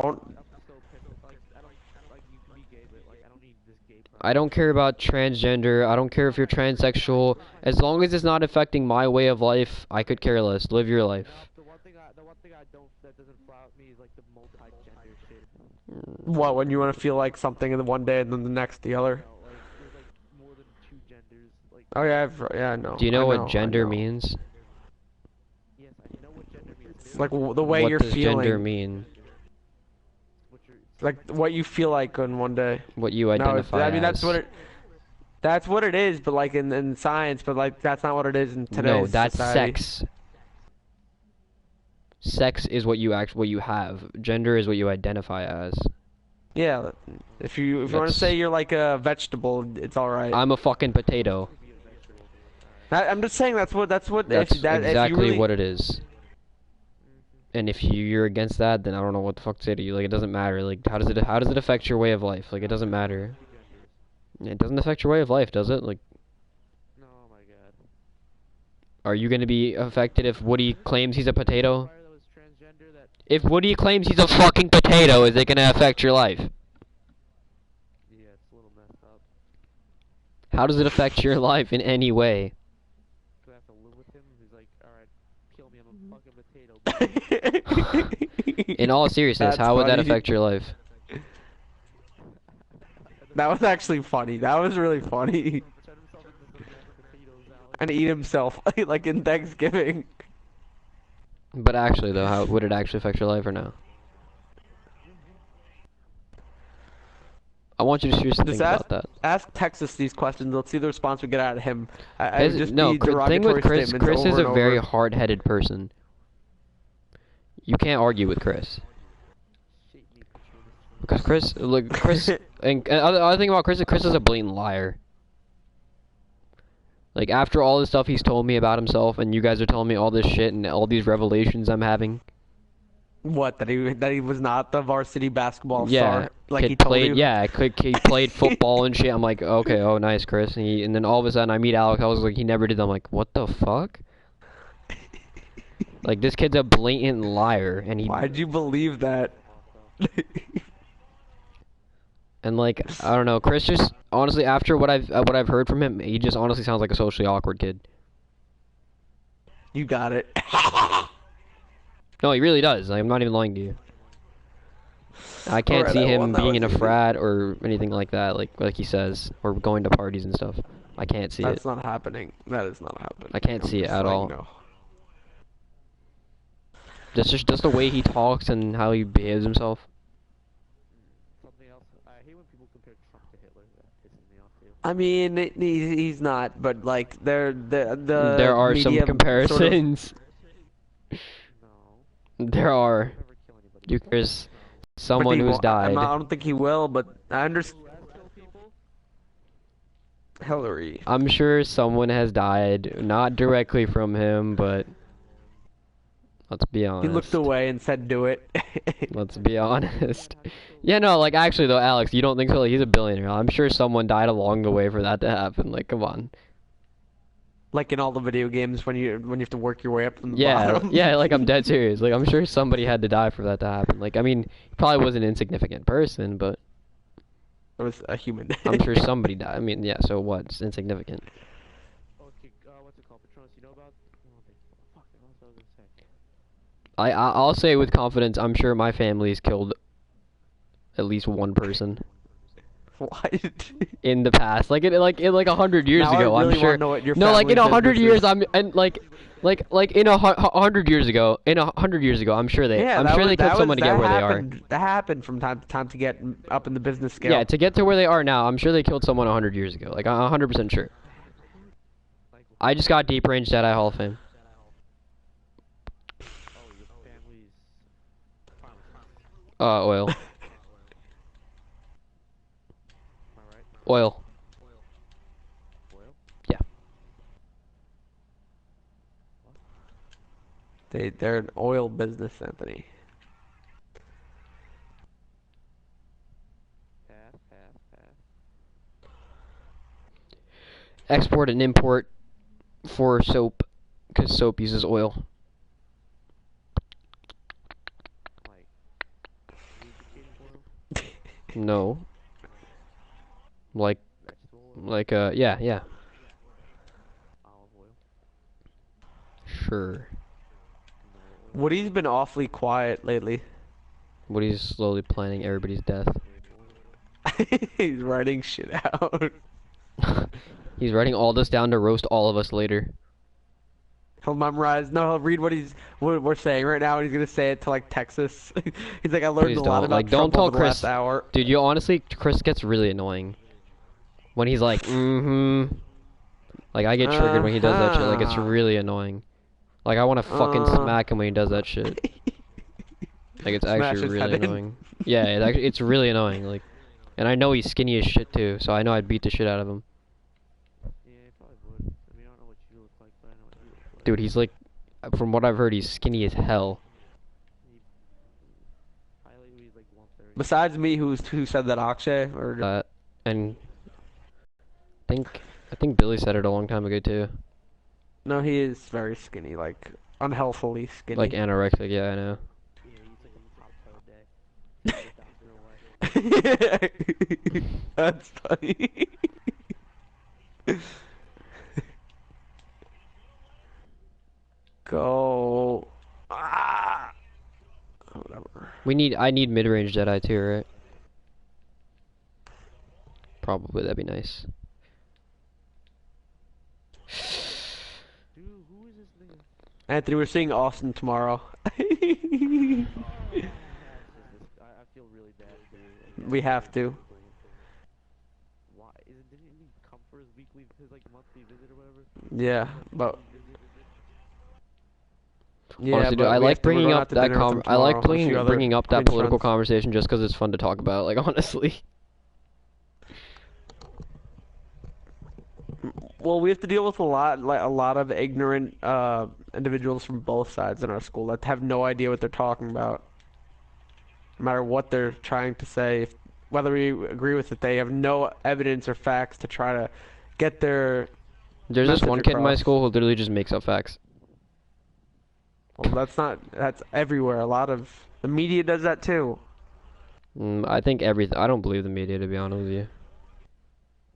Speaker 1: Don't.
Speaker 3: I'm so pissed. Like, I don't like you can be gay, but like I don't need this gay person.
Speaker 2: I don't care about transgender. I don't care if you're transsexual. As long as it's not affecting my way of life, I could care less. Live your life.
Speaker 3: The one thing I don't that doesn't fly with me is like the multi-gender shit.
Speaker 1: What, when you want to feel like something in the one day and then the next the other?
Speaker 3: No, like there's like more than two genders. Like
Speaker 1: Oh yeah, I know.
Speaker 2: Do you know
Speaker 1: I
Speaker 2: what
Speaker 1: know, I
Speaker 2: gender
Speaker 1: know.
Speaker 2: means?
Speaker 3: yes, I know what gender means.
Speaker 1: It's like the way
Speaker 2: What
Speaker 1: you're
Speaker 2: does
Speaker 1: feeling.
Speaker 2: gender mean?
Speaker 3: What you're,
Speaker 1: Like what you feel like on one day.
Speaker 2: What you
Speaker 1: No, it's,
Speaker 2: identify
Speaker 1: I mean
Speaker 2: as?
Speaker 1: that's what it is, but like in science, but like that's not what it is in today's
Speaker 2: No, that's
Speaker 1: society.
Speaker 2: sex. Sex is what you have. Gender is what you identify as.
Speaker 1: Yeah, if you want to
Speaker 2: That's-
Speaker 1: say you're like a vegetable, it's all right.
Speaker 2: I'm a fucking potato.
Speaker 1: I'm just saying that's what
Speaker 2: That's
Speaker 1: if you
Speaker 2: exactly
Speaker 1: really,
Speaker 2: what it is. And if you're against that, then I don't know what the fuck to say to you. Like it doesn't matter. Like how does it affect your way of life? Like it doesn't matter. It doesn't affect your way of life, does it? Like
Speaker 3: no, oh my god.
Speaker 2: are you going to be affected if Woody claims he's a potato?
Speaker 3: Fire that was transgender that
Speaker 2: If Woody claims he's a fucking potato, is it going to affect your life?
Speaker 3: yeah, it's a little messed up.
Speaker 2: How does it affect your life in any way?
Speaker 3: Do I have to live with him? He's like
Speaker 2: In all seriousness,
Speaker 1: That's
Speaker 2: how would that
Speaker 1: funny.
Speaker 2: affect your life?
Speaker 1: That was actually funny. That was really funny.
Speaker 3: Turn himself into some mashed potatoes, Alex.
Speaker 1: And eat himself like in Thanksgiving.
Speaker 2: But actually, though, how would it actually affect your life or no? I want you to seriously
Speaker 1: Just
Speaker 2: think about that.
Speaker 1: ask Texas these questions. Let's see the response we get out of him. I would just
Speaker 2: No,
Speaker 1: be
Speaker 2: the thing with
Speaker 1: derogatory
Speaker 2: Chris,
Speaker 1: statements
Speaker 2: Chris
Speaker 1: over
Speaker 2: is a
Speaker 1: and
Speaker 2: very
Speaker 1: over.
Speaker 2: hard-headed person. You can't argue with Chris.
Speaker 3: Shit, me, Katrina.
Speaker 2: Because Chris, look, Chris, and other thing about Chris is Chris is a blatant liar. Like, after all the stuff he's told me about himself, and you guys are telling me all this shit and all these revelations I'm having.
Speaker 1: What, that he was not the varsity basketball
Speaker 2: Yeah,
Speaker 1: star like
Speaker 2: kid
Speaker 1: he told
Speaker 2: played.
Speaker 1: you?
Speaker 2: Yeah, he played football and shit. I'm like, okay, oh nice, Chris. And then all of a sudden I meet Alex. I was like, he never did that. I'm like, what the fuck? Like, this kid's a blatant liar, and he
Speaker 1: Why'd you believe that?
Speaker 2: and like I don't know, Chris just honestly after what I've heard from him, he just honestly sounds like a socially awkward kid.
Speaker 1: You got it.
Speaker 2: No, he really does. Like, I'm not even lying to you. I can't
Speaker 1: Alright,
Speaker 2: see
Speaker 1: I
Speaker 2: him
Speaker 1: won. That
Speaker 2: being
Speaker 1: was
Speaker 2: in a
Speaker 1: easy.
Speaker 2: frat or anything like that, like he says, or going to parties and stuff. I can't see
Speaker 1: That's
Speaker 2: it.
Speaker 1: not happening. That is not happening.
Speaker 2: I can't see it
Speaker 1: just
Speaker 2: at
Speaker 1: letting
Speaker 2: all.
Speaker 1: you know.
Speaker 2: Just the way he talks and how he behaves himself.
Speaker 3: Something else. I hate when people compare Trump to Hitler. That pisses me off too.
Speaker 1: I mean, he's not, but like the
Speaker 2: There are some
Speaker 1: media sort of-
Speaker 2: comparisons.
Speaker 3: No.
Speaker 2: There are.
Speaker 3: Never kill anybody.
Speaker 2: There's
Speaker 1: but
Speaker 2: someone
Speaker 1: he
Speaker 2: who's
Speaker 1: won't-
Speaker 2: died.
Speaker 1: I don't think he will, but I understand.
Speaker 3: Kill people?
Speaker 1: Hillary.
Speaker 2: I'm sure someone has died, not directly from him, but let's be honest.
Speaker 1: He looked away and said, "Do it."
Speaker 2: Let's be honest. Yeah, no, like actually though, Alex, you don't think so? Like, he's a billionaire. I'm sure someone died along the way for that to happen. Like, come on.
Speaker 1: Like in all the video games when you have to work your way up from the
Speaker 2: Yeah,
Speaker 1: bottom.
Speaker 2: yeah, like I'm dead serious. Like, I'm sure somebody had to die for that to happen. Like, I mean, he probably was an insignificant person, but
Speaker 1: It was a human.
Speaker 2: I'm sure somebody died. I mean, yeah, so what? It's insignificant.
Speaker 3: Okay, what's it called? Patronus, you know about? Fuck, what was I gonna say?
Speaker 2: I'll say with confidence, I'm sure my family's killed at least one person
Speaker 1: What?
Speaker 2: in the past. Like in 100 years
Speaker 1: Now I
Speaker 2: ago,
Speaker 1: really
Speaker 2: I'm sure.
Speaker 1: wanna know what your
Speaker 2: No, like in
Speaker 1: family
Speaker 2: 100
Speaker 1: business
Speaker 2: years,
Speaker 1: is.
Speaker 2: I'm and like in 100 years ago, I'm sure they,
Speaker 1: Yeah,
Speaker 2: I'm
Speaker 1: that
Speaker 2: sure
Speaker 1: was,
Speaker 2: they
Speaker 1: that
Speaker 2: killed
Speaker 1: was,
Speaker 2: someone to get
Speaker 1: that
Speaker 2: where
Speaker 1: happened, That happened from time to time to get up in the business
Speaker 2: they are.
Speaker 1: scale.
Speaker 2: Yeah, to get to where they are now, I'm sure they killed someone 100 years ago. Like, I'm 100% sure. I just got Deep Range Jedi Hall of Fame.
Speaker 3: Oh, your family's.
Speaker 2: Oil.
Speaker 3: Am I right?
Speaker 2: Oil.
Speaker 3: Oil?
Speaker 2: Yeah.
Speaker 1: They're an oil business, Anthony.
Speaker 3: Pass.
Speaker 2: Export and import for soap, because soap uses oil.
Speaker 3: Like, lubricating oil?
Speaker 2: No. Like,
Speaker 3: Vegetable oil?
Speaker 2: yeah.
Speaker 3: Olive oil?
Speaker 2: Sure.
Speaker 1: Woody's been awfully quiet lately.
Speaker 2: Woody's slowly planning everybody's death.
Speaker 1: He's writing shit out.
Speaker 2: He's writing all this down to roast all of us later.
Speaker 1: He'll memorize. No, he'll read what we're saying right now, and he's gonna say it to like Texas. He's like, I learned
Speaker 2: Please
Speaker 1: a lot
Speaker 2: don't.
Speaker 1: about
Speaker 2: Like, don't
Speaker 1: Trump
Speaker 2: tell
Speaker 1: over the
Speaker 2: Chris.
Speaker 1: last hour.
Speaker 2: Dude, you honestly, Chris gets really annoying. When he's like, mm-hmm. Like, I get triggered when he does that shit. Like, it's really annoying. Like, I want to fucking smack him when he does that shit. Like, it's
Speaker 1: Smash
Speaker 2: actually
Speaker 1: his
Speaker 2: really
Speaker 1: head in.
Speaker 2: annoying. Yeah, it's really annoying. Like, and I know he's skinny as shit too, so I know I'd beat the shit out of him.
Speaker 3: Yeah, you probably would. I mean, I don't know what you look like, but I know what you look like.
Speaker 2: Dude, he's like, from what I've heard, he's skinny as hell.
Speaker 3: Highly, he's like 130.
Speaker 1: Besides me, who said that, Akshay? Or
Speaker 2: And I think Billy said it a long time ago too.
Speaker 1: no, he is very skinny, like unhealthily skinny.
Speaker 2: Like anorexic, yeah, I know.
Speaker 3: Yeah, he's like a top code day.
Speaker 1: That's funny. Go. Ah.
Speaker 2: I need mid-range Jedi too, right? Probably, that'd be nice.
Speaker 3: Dude, who is this nigga?
Speaker 1: Anthony, we're seeing Austin tomorrow.
Speaker 3: I feel really bad for you. Like,
Speaker 1: We have to.
Speaker 3: why? Didn't he come for his like monthly visit or whatever?
Speaker 1: Yeah, but yeah,
Speaker 2: Honestly, dude,
Speaker 1: but
Speaker 2: I
Speaker 1: we have
Speaker 2: like
Speaker 1: to, we're
Speaker 2: bringing
Speaker 1: going out
Speaker 2: up
Speaker 1: to
Speaker 2: that
Speaker 1: dinner with him
Speaker 2: I like
Speaker 1: tomorrow, a few other
Speaker 2: bringing up that
Speaker 1: Queens
Speaker 2: political
Speaker 1: friends.
Speaker 2: conversation just because it's fun to talk about. Like honestly.
Speaker 1: Well, we have to deal with a lot of ignorant individuals from both sides in our school that have no idea what they're talking about. No matter what they're trying to say, whether we agree with it, they have no evidence or facts to try to get their
Speaker 2: There's this
Speaker 1: message
Speaker 2: one kid in my
Speaker 1: across.
Speaker 2: school who literally just makes up facts.
Speaker 1: Well, that's everywhere. A lot of the media does that too.
Speaker 2: I think everything. I don't believe the media, to be honest with you.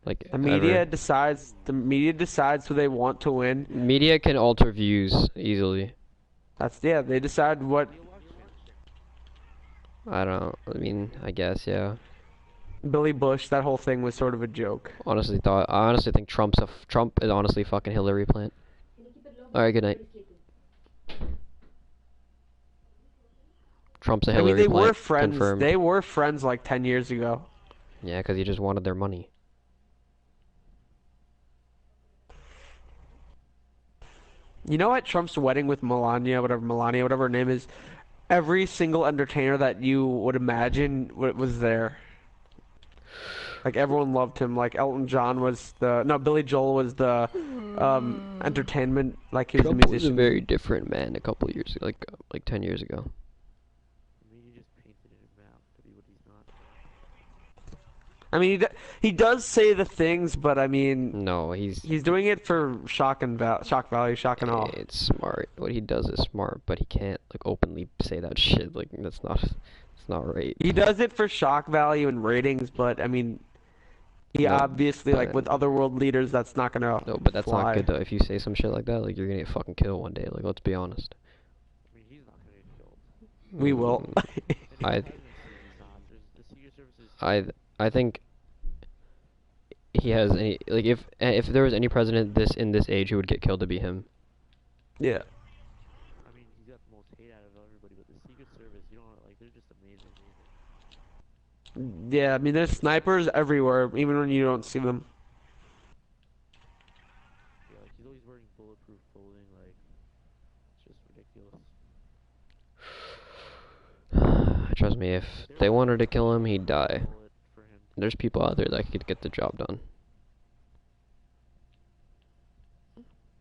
Speaker 2: Like ever.
Speaker 1: The media decides who they want to win.
Speaker 2: Media can alter views easily.
Speaker 1: They decide what
Speaker 2: I don't. I mean, I guess yeah.
Speaker 1: Billy Bush, that whole thing was sort of a joke.
Speaker 2: I honestly think Trump is honestly fucking Hillary plant. All right, good night. Trump's a
Speaker 1: I mean,
Speaker 2: Hillary
Speaker 1: they were
Speaker 2: plant.
Speaker 1: friends.
Speaker 2: Confirmed.
Speaker 1: They were friends like 10 years ago.
Speaker 2: Yeah, because he just wanted their money.
Speaker 1: You know, at Trump's wedding with Melania, whatever her name is, every single entertainer that you would imagine was there. Like everyone loved him. Like Elton John was Billy Joel was the entertainment. Like he was a
Speaker 2: Trump was a
Speaker 1: musician.
Speaker 2: very different man a couple years, like 10 years ago.
Speaker 3: I mean, you just painted him out to be what he's not.
Speaker 1: I mean, he does say the things, but I mean,
Speaker 2: No, he's
Speaker 1: doing it for shock value, shock and awe.
Speaker 2: it's smart. What he does is smart, but he can't like openly say that shit. Like it's not right.
Speaker 1: He does it for shock value and ratings, but I mean, he
Speaker 2: No,
Speaker 1: obviously, like
Speaker 2: but-
Speaker 1: with other world leaders, that's not gonna
Speaker 2: No, but that's
Speaker 1: fly.
Speaker 2: not good though. If you say some shit like that, like you're gonna get fucking killed one day. Like let's be honest.
Speaker 3: I mean, he's not gonna get killed.
Speaker 1: We will.
Speaker 2: I
Speaker 3: The Secret Service is
Speaker 2: I think he has any like if there was any president in this age who would get killed, to be him.
Speaker 1: Yeah.
Speaker 3: I mean, he's got the most hate out of everybody, but the Secret Service, you don't like, they're just amazing.
Speaker 1: Yeah, I mean, there's snipers everywhere, even when you don't see them.
Speaker 3: Yeah, like, he's always wearing bulletproof clothing, like, it's just ridiculous.
Speaker 2: Trust me, if they wanted to kill him, he'd die.
Speaker 3: Bullet for him.
Speaker 2: There's people out there that could get the job done.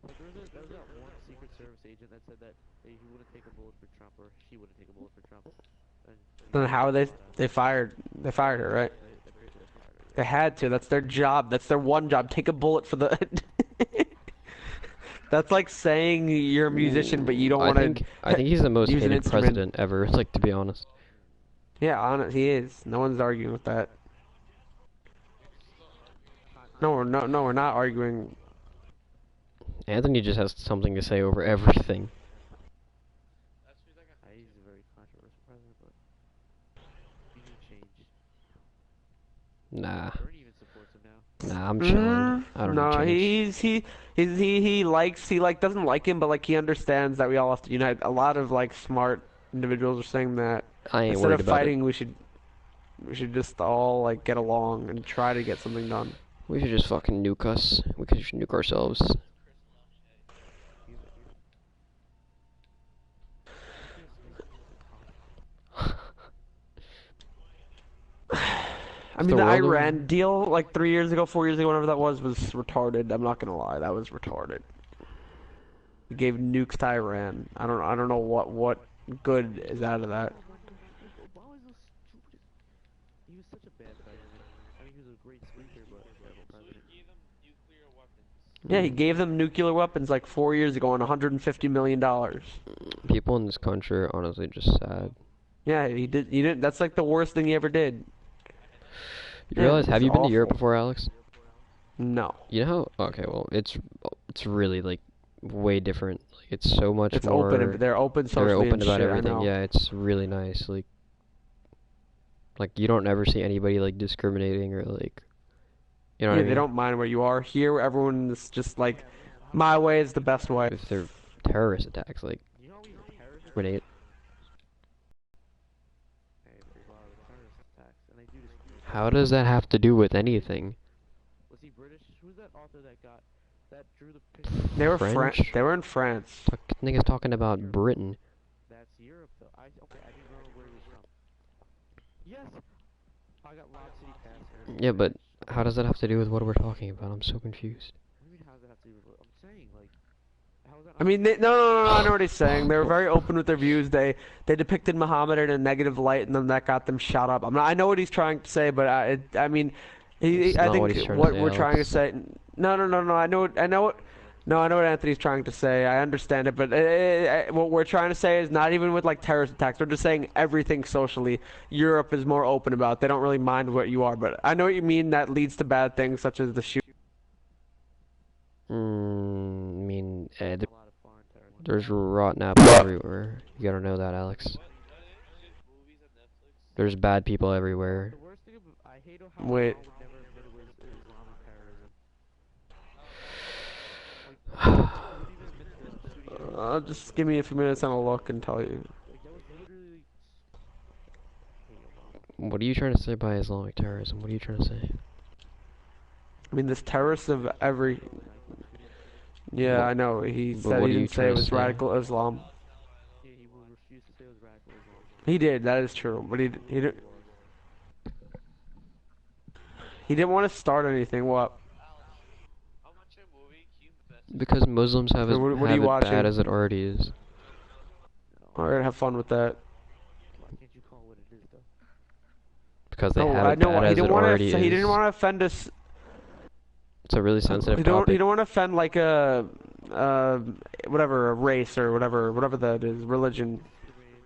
Speaker 3: Like, there was that one Secret Service agent that said that he wouldn't take a bullet for Trump, or she wouldn't take a bullet for Trump. And
Speaker 1: Then how they fired her, right?
Speaker 3: they basically fired her.
Speaker 1: They had to. That's their job. That's their one job. Take a bullet for the. That's like saying you're a musician, but you don't want to.
Speaker 2: I think he's the most
Speaker 1: use an
Speaker 2: hated
Speaker 1: instrument.
Speaker 2: president ever. Like to be honest.
Speaker 1: Yeah, he is. No one's arguing with that. No, we're not arguing.
Speaker 2: Anthony just has something to say over everything.
Speaker 3: He's a very controversial president, but he needs change.
Speaker 2: Nah,
Speaker 3: Bernie even supports him now.
Speaker 2: nah, I'm chilling. I don't
Speaker 1: No,
Speaker 2: need change.
Speaker 1: he doesn't like him, but like he understands that we all have to unite. A lot of like smart individuals are saying that
Speaker 2: I ain't
Speaker 1: instead
Speaker 2: worried
Speaker 1: of
Speaker 2: about
Speaker 1: fighting, we should just all like get along and try to get something done.
Speaker 2: it. We should just fucking nuke us. We could just nuke ourselves.
Speaker 1: I mean, the Iran deal, like 3 years ago, 4 years ago, whatever that was retarded. I'm not gonna lie, that was retarded. He gave nukes to Iran. I don't know what good is out of that.
Speaker 3: Obama was so stupid. He was such a bad president. I mean, he was a great speaker, but terrible president.
Speaker 1: Yeah, he gave them nuclear weapons like 4 years ago and $150 million.
Speaker 2: People in this country are honestly just sad.
Speaker 1: Yeah, he did. He didn't. That's like the worst thing he ever did.
Speaker 2: You
Speaker 1: Yeah,
Speaker 2: realize? Have
Speaker 1: it's
Speaker 2: you been to Europe
Speaker 1: awful.
Speaker 2: before, Alex?
Speaker 1: No,
Speaker 2: You know how? Okay, well, it's really like way different. Like it's so much
Speaker 1: it's
Speaker 2: more.
Speaker 1: open. They're open socially
Speaker 2: They're open
Speaker 1: and
Speaker 2: about
Speaker 1: shit, I
Speaker 2: everything.
Speaker 1: know.
Speaker 2: Yeah, it's really nice. Like Like, you don't ever see anybody, like, discriminating or, like, you know what
Speaker 1: Yeah,
Speaker 2: I
Speaker 1: they
Speaker 2: mean?
Speaker 1: don't mind where you are. Here, everyone's just like, my way is the best way.
Speaker 2: If they're terrorist attacks, like,
Speaker 3: You know how many terrorist
Speaker 2: grenade.
Speaker 3: Hey, but there's a lot of terrorist attacks, and they do discriminate.
Speaker 2: How does that have to do with anything?
Speaker 3: Was he British? Who's that author that drew the picture?
Speaker 2: French?
Speaker 1: They were in France.
Speaker 2: Niggas talking about Britain.
Speaker 3: That's Europe, though. Okay, I didn't remember where he was from. Yes, I got Lob City Pass.
Speaker 2: Yeah, but how does that have to do with what we're talking about? I'm so confused.
Speaker 3: What do you mean? How does that have to do with what I'm saying? Like, how is that?
Speaker 1: I mean, no, I know what he's saying. They were very open with their views. They depicted Muhammad in a negative light, and then that got them shot up. I know what he's trying to say, but I mean,
Speaker 2: It's
Speaker 1: I
Speaker 2: not what
Speaker 1: think
Speaker 2: he's trying to
Speaker 1: what
Speaker 2: say,
Speaker 1: we're trying to
Speaker 2: Alex.
Speaker 1: say. No, I know what. No, I know what Anthony's trying to say. I understand it, but what we're trying to say is not even with like terrorist attacks. We're just saying everything socially. Europe is more open about. They don't really mind what you are, but I know what you mean. That leads to bad things such as the shoot.
Speaker 2: I mean,
Speaker 3: A lot of foreign terrorists.
Speaker 2: there's rotten apples everywhere. You gotta know that, Alex. There's bad people everywhere.
Speaker 3: The worst thing I hate how
Speaker 1: Wait.
Speaker 3: Obama would never admit it was Islamic terrorism. Like, he wouldn't even admit to shooting everyone.
Speaker 1: Just give me a few minutes and I'll look and tell you.
Speaker 3: Like, that was literally. Hate Obama.
Speaker 2: What are you trying to say by Islamic terrorism? What are you trying to say?
Speaker 1: I mean, there's terrorists of every. Yeah,
Speaker 2: What-
Speaker 1: I know. He
Speaker 2: but
Speaker 1: said
Speaker 2: what
Speaker 1: he
Speaker 2: are you
Speaker 1: didn't say
Speaker 2: trying
Speaker 1: it
Speaker 2: to
Speaker 1: was
Speaker 2: say?
Speaker 1: radical Islam.
Speaker 3: Yeah, he will refuse to say it was radical Islam.
Speaker 1: He did. That is true. But he didn't want to start anything. What?
Speaker 2: Because Muslims have,
Speaker 1: So what are
Speaker 2: have
Speaker 1: you
Speaker 2: it
Speaker 1: watching?
Speaker 2: bad as it already is.
Speaker 1: All right, have fun with that.
Speaker 3: Why can't you call it what it is, though?
Speaker 2: Because they
Speaker 1: No,
Speaker 2: have
Speaker 1: I
Speaker 2: it
Speaker 1: know.
Speaker 2: bad
Speaker 1: He
Speaker 2: as it
Speaker 1: didn't want
Speaker 2: already
Speaker 1: to.
Speaker 2: is.
Speaker 1: He didn't want to offend us.
Speaker 2: It's a really sensitive
Speaker 1: He
Speaker 2: topic.
Speaker 1: don't want to offend like whatever, a race or whatever that is, religion.
Speaker 3: Discriminate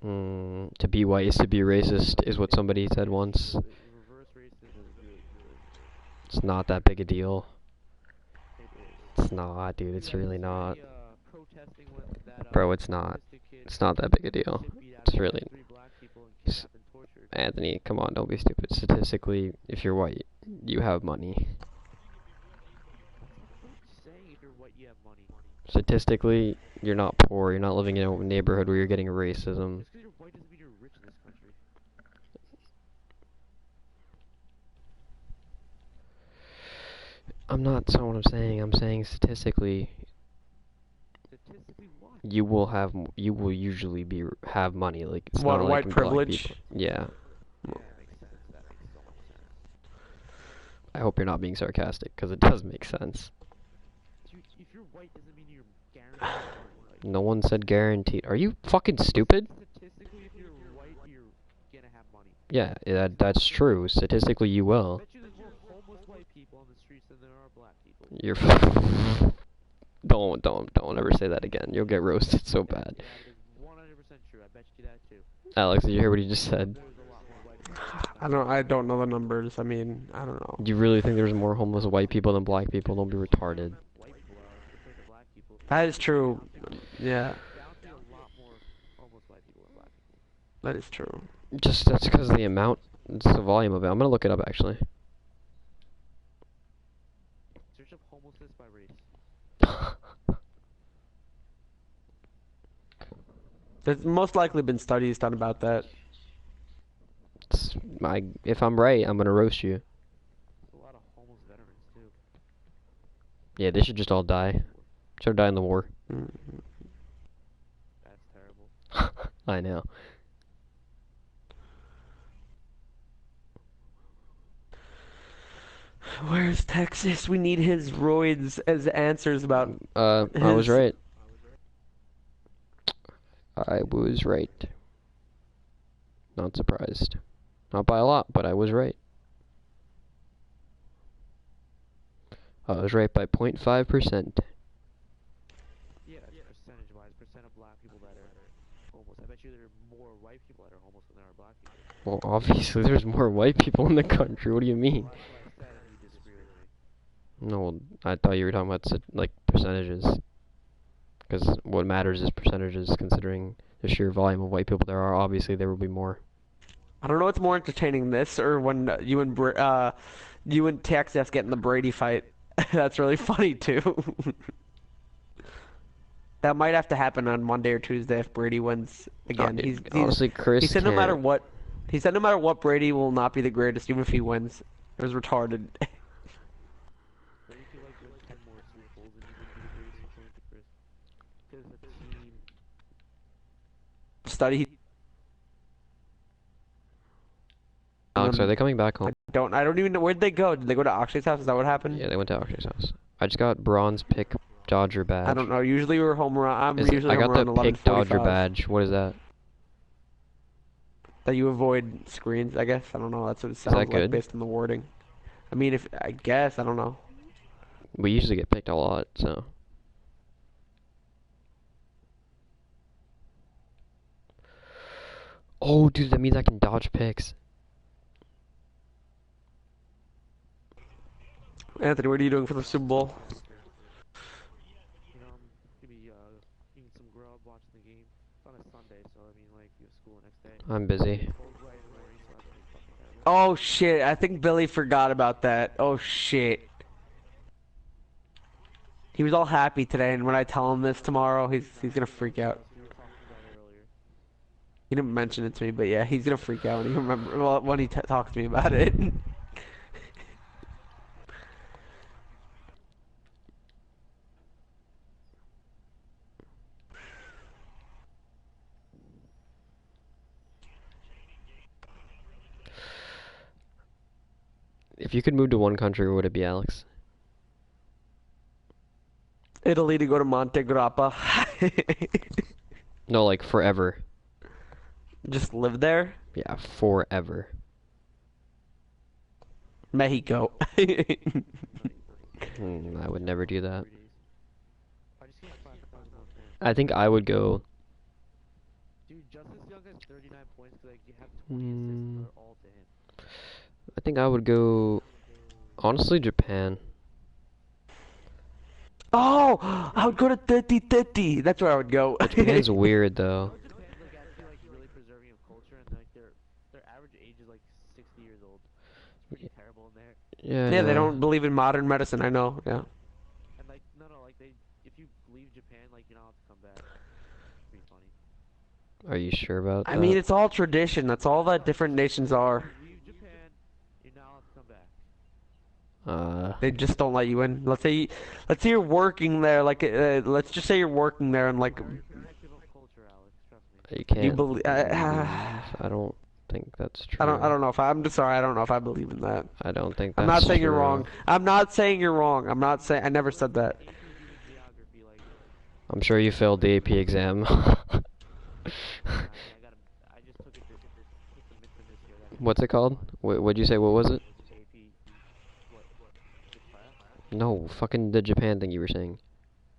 Speaker 3: in this country.
Speaker 2: To be white is to be racist, is what somebody said once.
Speaker 3: Reverse racism is good.
Speaker 2: It's not that big a deal.
Speaker 3: It is.
Speaker 2: It's not, dude. It's really not.
Speaker 3: Protesting with that,
Speaker 2: Bro, it's not.
Speaker 3: autistic kid
Speaker 2: It's not that big a deal.
Speaker 3: shit beat out
Speaker 2: It's
Speaker 3: of
Speaker 2: really.
Speaker 3: 3 black people and
Speaker 2: s-
Speaker 3: kidnapped and tortured.
Speaker 2: Anthony, come on, don't be stupid. Statistically, if you're white, you have money.
Speaker 3: What are you saying? If you're white, you have money.
Speaker 2: Statistically, you're not poor. You're not living in a neighborhood where you're getting racism.
Speaker 3: Just because you're white doesn't mean you're rich in this country.
Speaker 2: I'm not saying what I'm saying. I'm saying statistically,
Speaker 3: Statistically, what?
Speaker 2: you will usually have money. Like it's
Speaker 1: What,
Speaker 2: not like
Speaker 1: white
Speaker 2: in
Speaker 1: privilege?
Speaker 2: Black people. Yeah.
Speaker 3: Yeah, that makes sense. That makes so much sense.
Speaker 2: I hope you're not being sarcastic, because it does make sense.
Speaker 3: Dude, if you're white doesn't mean you're guaranteed money. Like,
Speaker 2: No one said guaranteed. Are you fucking stupid?
Speaker 3: statistically, if you're white, you're gonna have money.
Speaker 2: Yeah, that's true. Statistically, you
Speaker 3: I
Speaker 2: will.
Speaker 3: bet you there's more homeless white people on the streets than there are black people.
Speaker 2: You're. Don't ever say that again. You'll get roasted so bad.
Speaker 3: Yeah, that is 100% true. I bet you that too.
Speaker 2: Alex, did you hear what he just said?
Speaker 3: There's a lot more white people.
Speaker 1: I don't know the numbers. I mean, I don't know.
Speaker 2: You really think there's more homeless white people than black people? Don't be retarded.
Speaker 3: White people are compared to black people.
Speaker 1: That is true. Yeah,
Speaker 3: Bound to be a lot more homeless white people than black people.
Speaker 1: that is true.
Speaker 2: Just that's because of the amount. It's the volume of it. I'm gonna look it up actually.
Speaker 3: Search up homelessness by race.
Speaker 1: There's most likely been studies done about that.
Speaker 2: If I'm right, I'm gonna roast you.
Speaker 3: There's a lot of homeless veterans too.
Speaker 2: Yeah, they should just all die. Should die in the war.
Speaker 1: Mm.
Speaker 3: That's terrible.
Speaker 2: I know.
Speaker 1: Where's Texas? We need his roids as answers about.
Speaker 2: I was
Speaker 1: His-
Speaker 2: right. I was right. Not surprised. Not by a lot, but I was right. I was right by 0.5%.
Speaker 3: Yeah, that's percentage-wise. Percent of black people that are homeless. I bet you there are more white people that are homeless than there are black people.
Speaker 2: Well, obviously there's more white people in the country. What do you mean?
Speaker 3: That's what I said, and you disagree with me.
Speaker 2: No, well, I thought you were talking about like percentages. Because what matters is percentages, considering the sheer volume of white people there are. Obviously, there will be more.
Speaker 1: I don't know what's more entertaining, this or when you and Texas get in the Brady fight. That's really funny too. That might have to happen on Monday or Tuesday if Brady wins again.
Speaker 2: Honestly,
Speaker 1: He
Speaker 2: Chris
Speaker 1: said no matter
Speaker 2: can't.
Speaker 1: what, he said no matter what, Brady will not be the greatest even if he wins. It was retarded.
Speaker 3: Brady could like win 10 more Super Bowls and he wouldn't be the greatest according to Chris. Because the team.
Speaker 1: Study.
Speaker 2: Alex, are
Speaker 1: Um,
Speaker 2: they coming back home?
Speaker 1: I don't even know where'd they go. Did they go to Akshay's house? Is that what happened?
Speaker 2: Yeah, they went to Akshay's house. I just got bronze pick Dodger
Speaker 1: I
Speaker 2: badge.
Speaker 1: don't know. Usually we're home around. I'm
Speaker 2: Is it,
Speaker 1: usually
Speaker 2: I
Speaker 1: home
Speaker 2: got the
Speaker 1: around
Speaker 2: pick Dodger
Speaker 1: 11:45.
Speaker 2: badge. What is that?
Speaker 1: That you avoid screens, I guess. I don't know. That's what it
Speaker 2: Is that
Speaker 1: sounds like
Speaker 2: good?
Speaker 1: based on the wording. I mean, if I guess I don't know.
Speaker 2: We usually get picked a lot, so. Oh, dude, that means I can dodge picks.
Speaker 1: Anthony, what are you doing for the Super Bowl?
Speaker 3: You know, I'm gonna be eating some grub, watching the game. It's on a Sunday, so I mean, like, you have school next day.
Speaker 2: I'm busy.
Speaker 3: Cold right in the morning, so that's gonna be fucking terrible.
Speaker 1: Oh shit! I think Billy forgot about that. Oh shit! He was all happy today, and when I tell him this tomorrow, he's gonna freak out.
Speaker 3: We were talking about it earlier.
Speaker 1: He didn't mention it to me, but yeah, he's gonna freak out when he when he talks to me about it.
Speaker 2: If you could move to one country, where would it be, Alex?
Speaker 1: Italy to go to Monte Grappa.
Speaker 2: No, like forever.
Speaker 1: Just live there.
Speaker 2: Yeah, forever.
Speaker 1: Mexico.
Speaker 2: I would never do that.
Speaker 3: 3 days. I just came 5,000 more fans.
Speaker 2: I think I would go.
Speaker 3: Dude, Justice Young has 39 points, like, you have 20 assists,
Speaker 2: Mm,
Speaker 3: and they're all to him.
Speaker 2: I think I would go. Honestly, Japan.
Speaker 1: Oh, I would go to 30-30. That's where I would go.
Speaker 2: Japan's weird though.
Speaker 3: Japan's, like, actually, like, really preserving of culture, and, like, their average age is, like, 60 years old. It's pretty terrible in there.
Speaker 2: Yeah, I
Speaker 1: Yeah, they
Speaker 2: know.
Speaker 1: don't believe in modern medicine. I know. Yeah.
Speaker 3: And, like, no, like, if you leave Japan, like, you're not allowed to come back. It's pretty funny.
Speaker 2: Are you sure about
Speaker 1: I
Speaker 2: that?
Speaker 1: mean, it's all tradition. That's all that different nations are.
Speaker 3: If you leave Japan, you're not allowed to come back.
Speaker 1: They just don't let you in. Let's say you're working there. Like, let's just say you're working there, and like,
Speaker 3: Very protective of culture, Alex. Trust me.
Speaker 2: You can't
Speaker 1: you believe.
Speaker 2: leave. I don't think that's true.
Speaker 1: I don't know if I'm just sorry. I don't know if I believe in that.
Speaker 2: I don't think
Speaker 1: I'm
Speaker 2: that's
Speaker 1: not saying you're
Speaker 2: true.
Speaker 1: wrong. I'm not saying you're wrong. I'm not saying. I never said that.
Speaker 3: AP reading geography, like,
Speaker 2: I'm sure you failed the AP exam.
Speaker 3: I just took it this year.
Speaker 2: What's it called? What'd you say? What was it?
Speaker 3: AP, this class?
Speaker 2: No, fucking the Japan thing you were saying.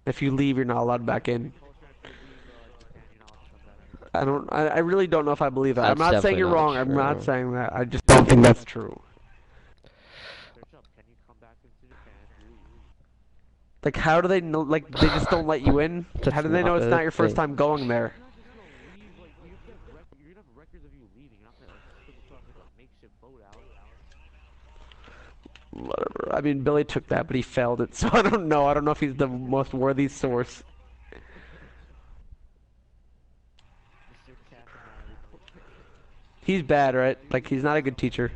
Speaker 1: If you leave, you're not allowed back in.
Speaker 3: Culture, if you leave Japan, you're not allowed to come back.
Speaker 1: I don't. I really don't know if I believe that. I'm
Speaker 2: That's
Speaker 1: not saying
Speaker 2: definitely
Speaker 1: you're
Speaker 2: not
Speaker 1: wrong. I'm not
Speaker 2: true.
Speaker 1: saying that. I just don't think that's true.
Speaker 3: Search up, can you come back into Japan if you leave?
Speaker 1: Like, how do they know? Like, they just don't let you in. How
Speaker 2: That's
Speaker 1: do they know
Speaker 2: not
Speaker 1: it's
Speaker 2: a
Speaker 1: not your first
Speaker 2: thing.
Speaker 1: time going there?
Speaker 3: You're not just gonna leave, like, you're gonna have records of you leaving. You're not gonna, like, scribble stuff like a makeshift boat out.
Speaker 1: Whatever. I mean, Billy took that, but he failed it, so I don't know. I don't know if he's the most worthy source.
Speaker 3: Mr. Casanova report.
Speaker 1: He's bad, right? Like, he's not a good teacher.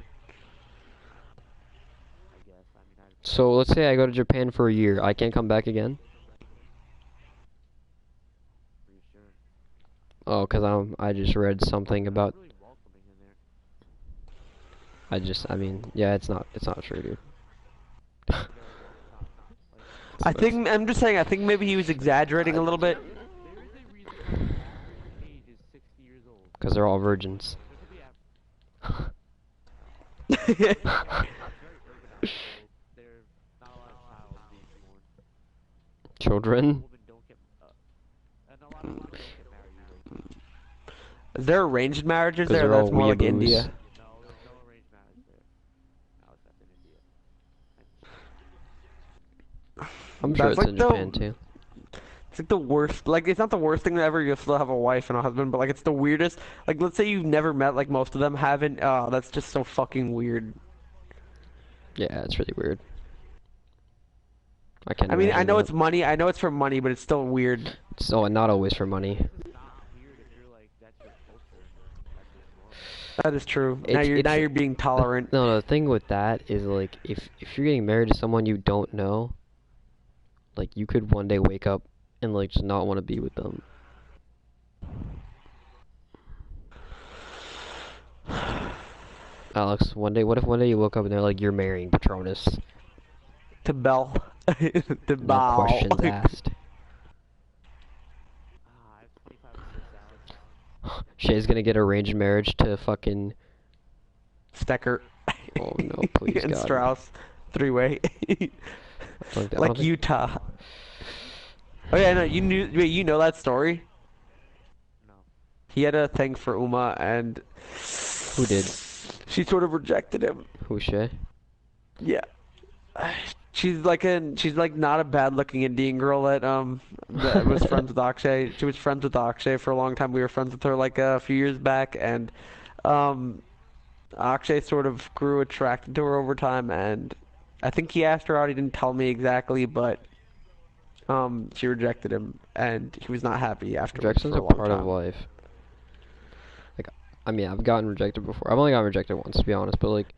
Speaker 3: I guess. I mean,
Speaker 2: So let's say I go to Japan for a year. I can't come back again?
Speaker 3: pretty sure.
Speaker 2: Oh, cause I just read something about.
Speaker 3: Really welcoming in there.
Speaker 2: I mean, yeah, it's not true, dude.
Speaker 3: Very welcome. Like,
Speaker 1: I think, I'm just saying, I think maybe he was exaggerating a little bit.
Speaker 3: there is a reason why the average age is 60 years old.
Speaker 2: Cause they're all virgins.
Speaker 3: There could be it's very urbanized, so they're not a lot of child being born.
Speaker 2: Children?
Speaker 3: Women don't get, and a lot of women don't get married either.
Speaker 1: Is there arranged marriages
Speaker 2: 'Cause
Speaker 1: there?
Speaker 2: they're all
Speaker 1: That's more like
Speaker 2: weeaboos.
Speaker 1: India.
Speaker 3: No, there's no arranged marriage there. Alex, that's in India.
Speaker 2: I'm sure
Speaker 1: That's
Speaker 2: it's
Speaker 1: like
Speaker 2: in Japan too.
Speaker 1: It's like the worst. Like it's not the worst thing ever. You'll still have a wife and a husband, but like it's the weirdest. Like let's say you've never met, like most of them haven't. Oh, that's just so fucking weird.
Speaker 2: Yeah, it's really weird. I can't
Speaker 1: I mean, I
Speaker 2: imagine
Speaker 1: know
Speaker 2: that.
Speaker 1: it's money. I know it's for money, but it's still weird.
Speaker 2: So, not always for money.
Speaker 3: It's not weird if you're like that's your culture. That's just normal.
Speaker 1: That is true.
Speaker 2: It's
Speaker 1: Now you're being tolerant.
Speaker 2: no, the thing with that is like if you're getting married to someone you don't know, like you could one day wake up and like just not want to be with them. Alex, what if one day you woke up and they're like you're marrying Patronus?
Speaker 1: To Bell. To
Speaker 2: No
Speaker 1: bow.
Speaker 2: questions asked.
Speaker 3: I have 25 assists, Alex.
Speaker 2: Shay's gonna get arranged marriage to fucking.
Speaker 1: Stecker.
Speaker 2: Oh no, please
Speaker 1: And
Speaker 2: God.
Speaker 1: Strauss. Three-way.
Speaker 2: I don't
Speaker 1: Like
Speaker 2: think-
Speaker 1: Utah. Oh yeah, no, wait, you know that story?
Speaker 3: No.
Speaker 1: He had a thing for Uma, and
Speaker 2: Who did?
Speaker 1: she sort of rejected him.
Speaker 2: Who, Shay?
Speaker 1: Yeah. She's like not a bad looking Indian girl that was friends with Akshay. She was friends with Akshay for a long time. We were friends with her like a few years back, and Akshay sort of grew attracted to her over time, and I think he asked her out. He didn't tell me exactly, but she rejected him, and he was not happy afterwards
Speaker 2: Rejection's
Speaker 1: for
Speaker 2: a
Speaker 1: a long
Speaker 2: part of
Speaker 1: time.
Speaker 2: life. Like, I mean, I've gotten rejected before. I've only gotten rejected once, to be honest, but like,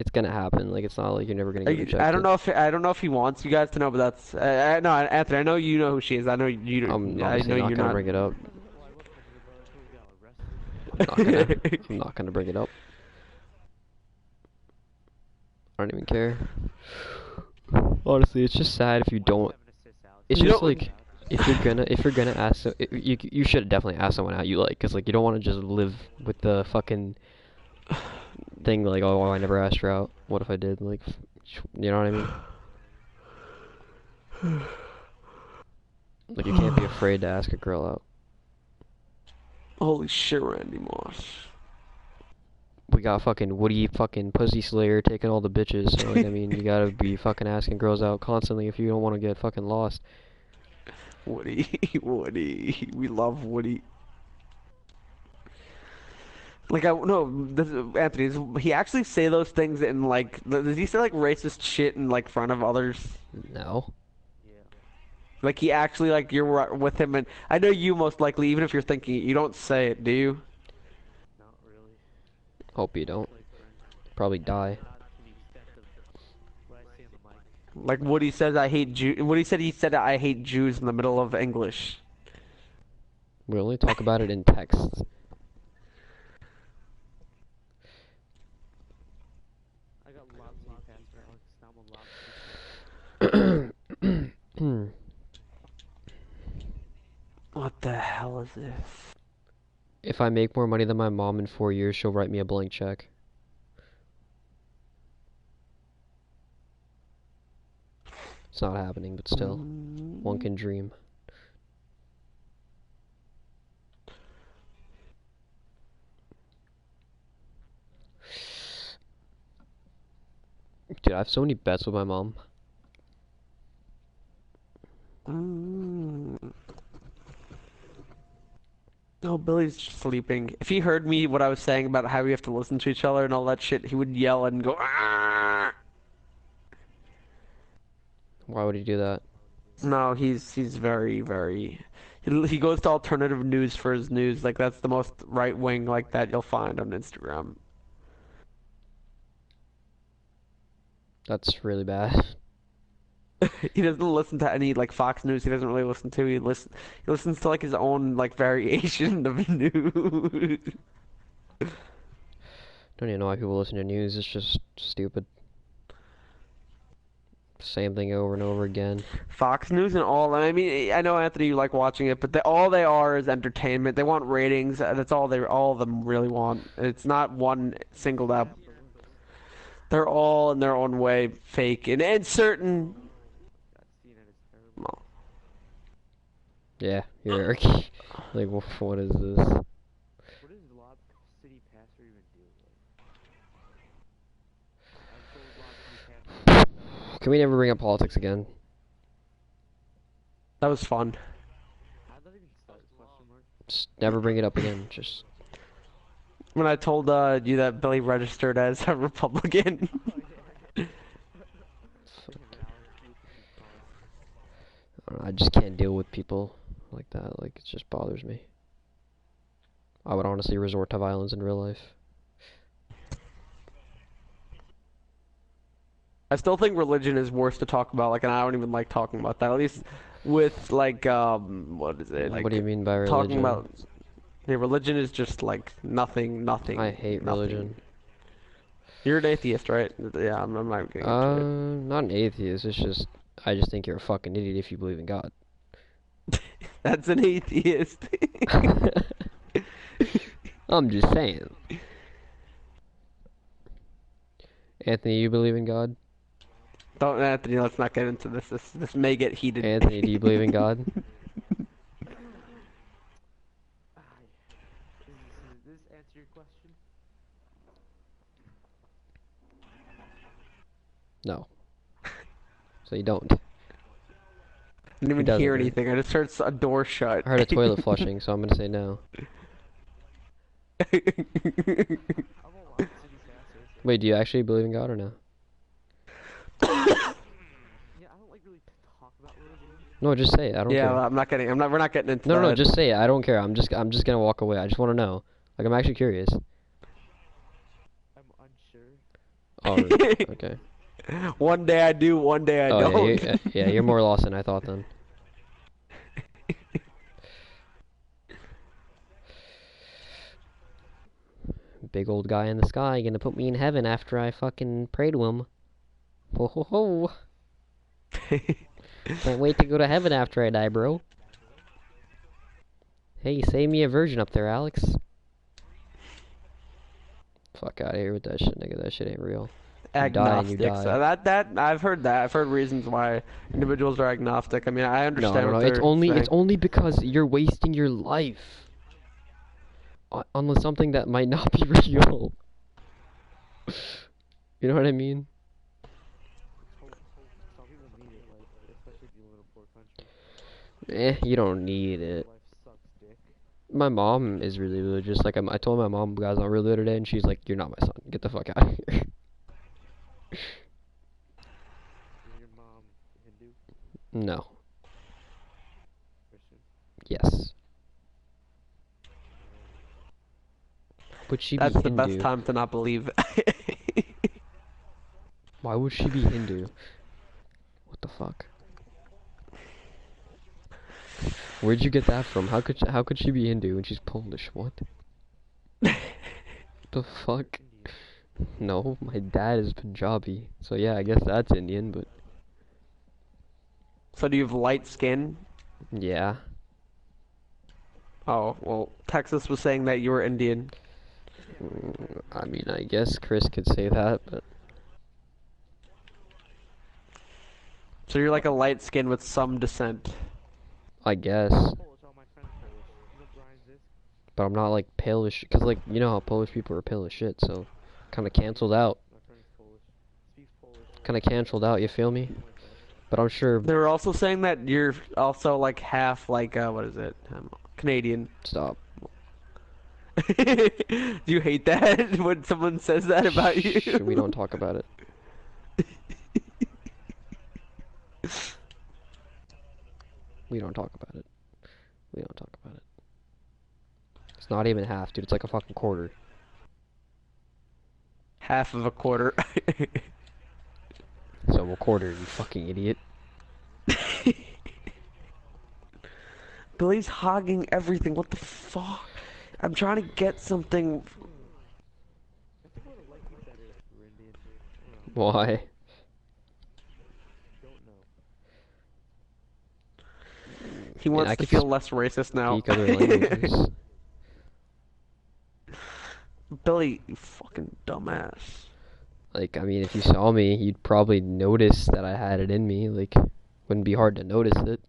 Speaker 2: it's gonna happen. Like, it's not like you're never gonna get rejected.
Speaker 1: I don't know if he wants you guys to know, but that's no, Anthony. I know you know who she is. I know you.
Speaker 2: I'm
Speaker 1: I
Speaker 2: obviously
Speaker 1: know
Speaker 2: not
Speaker 1: you're
Speaker 2: gonna
Speaker 1: not.
Speaker 2: bring it up.
Speaker 3: Well, I looked at the brother who got arrested.
Speaker 2: I'm not gonna bring it up. I don't even care. Honestly, it's just sad if you don't.
Speaker 3: 7 assists, Alex.
Speaker 2: It's
Speaker 1: You
Speaker 2: just
Speaker 1: know-
Speaker 2: like if you're gonna ask, you should definitely ask someone out you like, cause like you don't want to just live with the fucking thing like, oh, I never asked her out. What if I did? Like, you know what I mean? Like, you can't be afraid to ask a girl out.
Speaker 1: Holy shit, Randy Moss.
Speaker 2: We got fucking Woody fucking Pussy Slayer taking all the bitches, so like, I mean, you gotta be fucking asking girls out constantly if you don't want to get fucking lost.
Speaker 1: Woody, Woody, we love Woody. Like Anthony, does he actually say those things in like? Does he say like racist shit in like front of others?
Speaker 2: No.
Speaker 3: Yeah.
Speaker 1: Like he actually like you're with him, and I know you most likely, even if you're thinking it, you don't say it, do you?
Speaker 3: Not really.
Speaker 2: Hope you don't.
Speaker 3: Like friends.
Speaker 2: Probably die.
Speaker 3: Not to the extent of what I say on the mic.
Speaker 1: Like Woody says, I hate Jew. Woody said he said I hate Jews in the middle of English.
Speaker 2: We only talk about it in texts.
Speaker 3: I got lots of pastor, Alex. Now I'm a lot of
Speaker 1: What the hell is this?
Speaker 2: If I make more money than my mom in 4 years, she'll write me a blank check. It's not happening, but still, one can dream. Dude, I have so many bets with my mom.
Speaker 1: Oh, Billy's sleeping. If he heard me what I was saying about how we have to listen to each other and all that shit, he would yell and go. "Ah!"
Speaker 2: Why would he do that?
Speaker 1: No, he's very very. He goes to alternative news for his news. Like that's the most right wing like that you'll find on Instagram.
Speaker 2: That's really bad.
Speaker 1: He doesn't listen to any like Fox News. He doesn't really listen to. He listens to like his own like variation of news.
Speaker 2: Don't even know why people listen to news. It's just stupid. Same thing over and over again.
Speaker 1: Fox News and all. I mean, I know Anthony, you like watching it, but all they are is entertainment. They want ratings. That's all of them really want. It's not one singled out. They're all in their own way fake and certain.
Speaker 3: That CNN is terrible.
Speaker 2: Yeah, you're like, what is this?
Speaker 3: What does Lob City Pastor even do? I've told Lob City Pastor.
Speaker 2: Can we never bring up politics again?
Speaker 1: That was fun.
Speaker 2: Just never bring it up again. Just
Speaker 1: When I told you that Billy registered as a Republican.
Speaker 2: I don't know, I just can't deal with people like that. Like, it just bothers me. I would honestly resort to violence in real life.
Speaker 1: I still think religion is worse to talk about, like, and I don't even like talking about that. At least with, like, what is it? Like,
Speaker 2: What do you mean by religion?
Speaker 1: talking about, yeah, religion is just, like, nothing.
Speaker 2: I hate religion.
Speaker 1: You're an atheist, right? Yeah, I'm not getting into it.
Speaker 2: Not an atheist. It's just, I just think you're a fucking idiot if you believe in God.
Speaker 1: That's an atheist.
Speaker 2: I'm just saying. Anthony, you believe in God?
Speaker 1: Don't, Anthony, let's not get into this. This may get heated.
Speaker 2: Anthony, do you believe in God?
Speaker 3: Does this answer your question?
Speaker 2: No. So you don't.
Speaker 1: I didn't even
Speaker 2: doesn't,
Speaker 1: hear
Speaker 2: right?
Speaker 1: anything. I just heard a door shut.
Speaker 2: I heard a toilet flushing, so I'm gonna say no.
Speaker 3: I won't lie, it's a disaster.
Speaker 2: Wait, do you actually believe in God or no?
Speaker 3: Yeah, I don't like really talk about religion.
Speaker 2: No, just say it. I don't
Speaker 1: Yeah,
Speaker 2: care.
Speaker 1: well, we're not getting into
Speaker 2: No,
Speaker 1: that.
Speaker 2: no, just say it. I don't care. I'm just gonna walk away. I just want to know. Like, I'm actually curious.
Speaker 3: I'm unsure.
Speaker 2: Oh, really? Okay.
Speaker 1: One day I do, one day I
Speaker 2: Oh,
Speaker 1: don't.
Speaker 2: yeah, you're more lost than I thought then. Big old guy in the sky gonna put me in heaven after I fucking pray to him. Ho ho ho. Can't wait to go to heaven after I die, bro. Hey, save me a virgin up there, Alex. Fuck out of here with that shit, nigga. That shit ain't real. You die and you
Speaker 1: Agnostics.
Speaker 2: die.
Speaker 1: That I've heard that. I've heard reasons why individuals are agnostic. I mean, I
Speaker 2: No,
Speaker 1: understand
Speaker 2: no, no.
Speaker 1: what
Speaker 2: It's
Speaker 1: they're
Speaker 2: only
Speaker 1: saying.
Speaker 2: because you're wasting your life on something that might not be real. You know what I mean?
Speaker 3: Some people need it, like, especially if you live in a poor country.
Speaker 2: You don't need it.
Speaker 3: Life sucks, dick.
Speaker 2: My mom is really religious. Like, I told my mom, guys, I'm really the other day, and she's like, "You're not my son. Get the fuck out of here."
Speaker 3: Is your mom Hindu?
Speaker 2: No.
Speaker 3: Christian?
Speaker 2: Yes. Would she
Speaker 1: That's
Speaker 2: be
Speaker 1: the best
Speaker 2: Hindu?
Speaker 1: time to not believe.
Speaker 2: Why would she be Hindu? What the fuck? Where'd you get that from? How could she be Hindu when she's Polish? What? The fuck? No, my dad is Punjabi. So yeah, I guess that's Indian, but
Speaker 1: So do you have light skin?
Speaker 2: yeah.
Speaker 1: Oh, well, Texas was saying that you were Indian.
Speaker 2: I mean, I guess Chris could say that, but
Speaker 1: So you're like a light skin with some descent.
Speaker 2: I guess.
Speaker 3: Polish, all my friends Polish. You know Brian Zisk?
Speaker 2: But I'm not like pale as shit, cause like, you know how Polish people are pale as shit, so kinda cancelled out.
Speaker 3: My friend's Polish. Speaks Polish.
Speaker 2: Kinda cancelled out, you feel me? But I'm sure.
Speaker 1: They were also saying that you're also like half like what is it? Canadian.
Speaker 2: Stop.
Speaker 1: Do you hate that when someone says that about you?
Speaker 2: Shh, we don't talk about it. We don't talk about it. We don't talk about it. It's not even half, dude. It's like a fucking quarter.
Speaker 1: Half of a quarter.
Speaker 2: So a quarter, you fucking idiot.
Speaker 1: Billy's hogging everything. What the fuck? I'm trying to get something.
Speaker 3: I think I would have liked you better if you were Indian. I
Speaker 2: Why?
Speaker 3: don't know.
Speaker 1: He wants
Speaker 2: I
Speaker 1: to
Speaker 2: could
Speaker 1: feel less racist now.
Speaker 2: Speak other languages.
Speaker 1: Billy, you fucking dumbass.
Speaker 2: Like, I mean, if you saw me, you'd probably notice that I had it in me. Like, wouldn't be hard to notice it.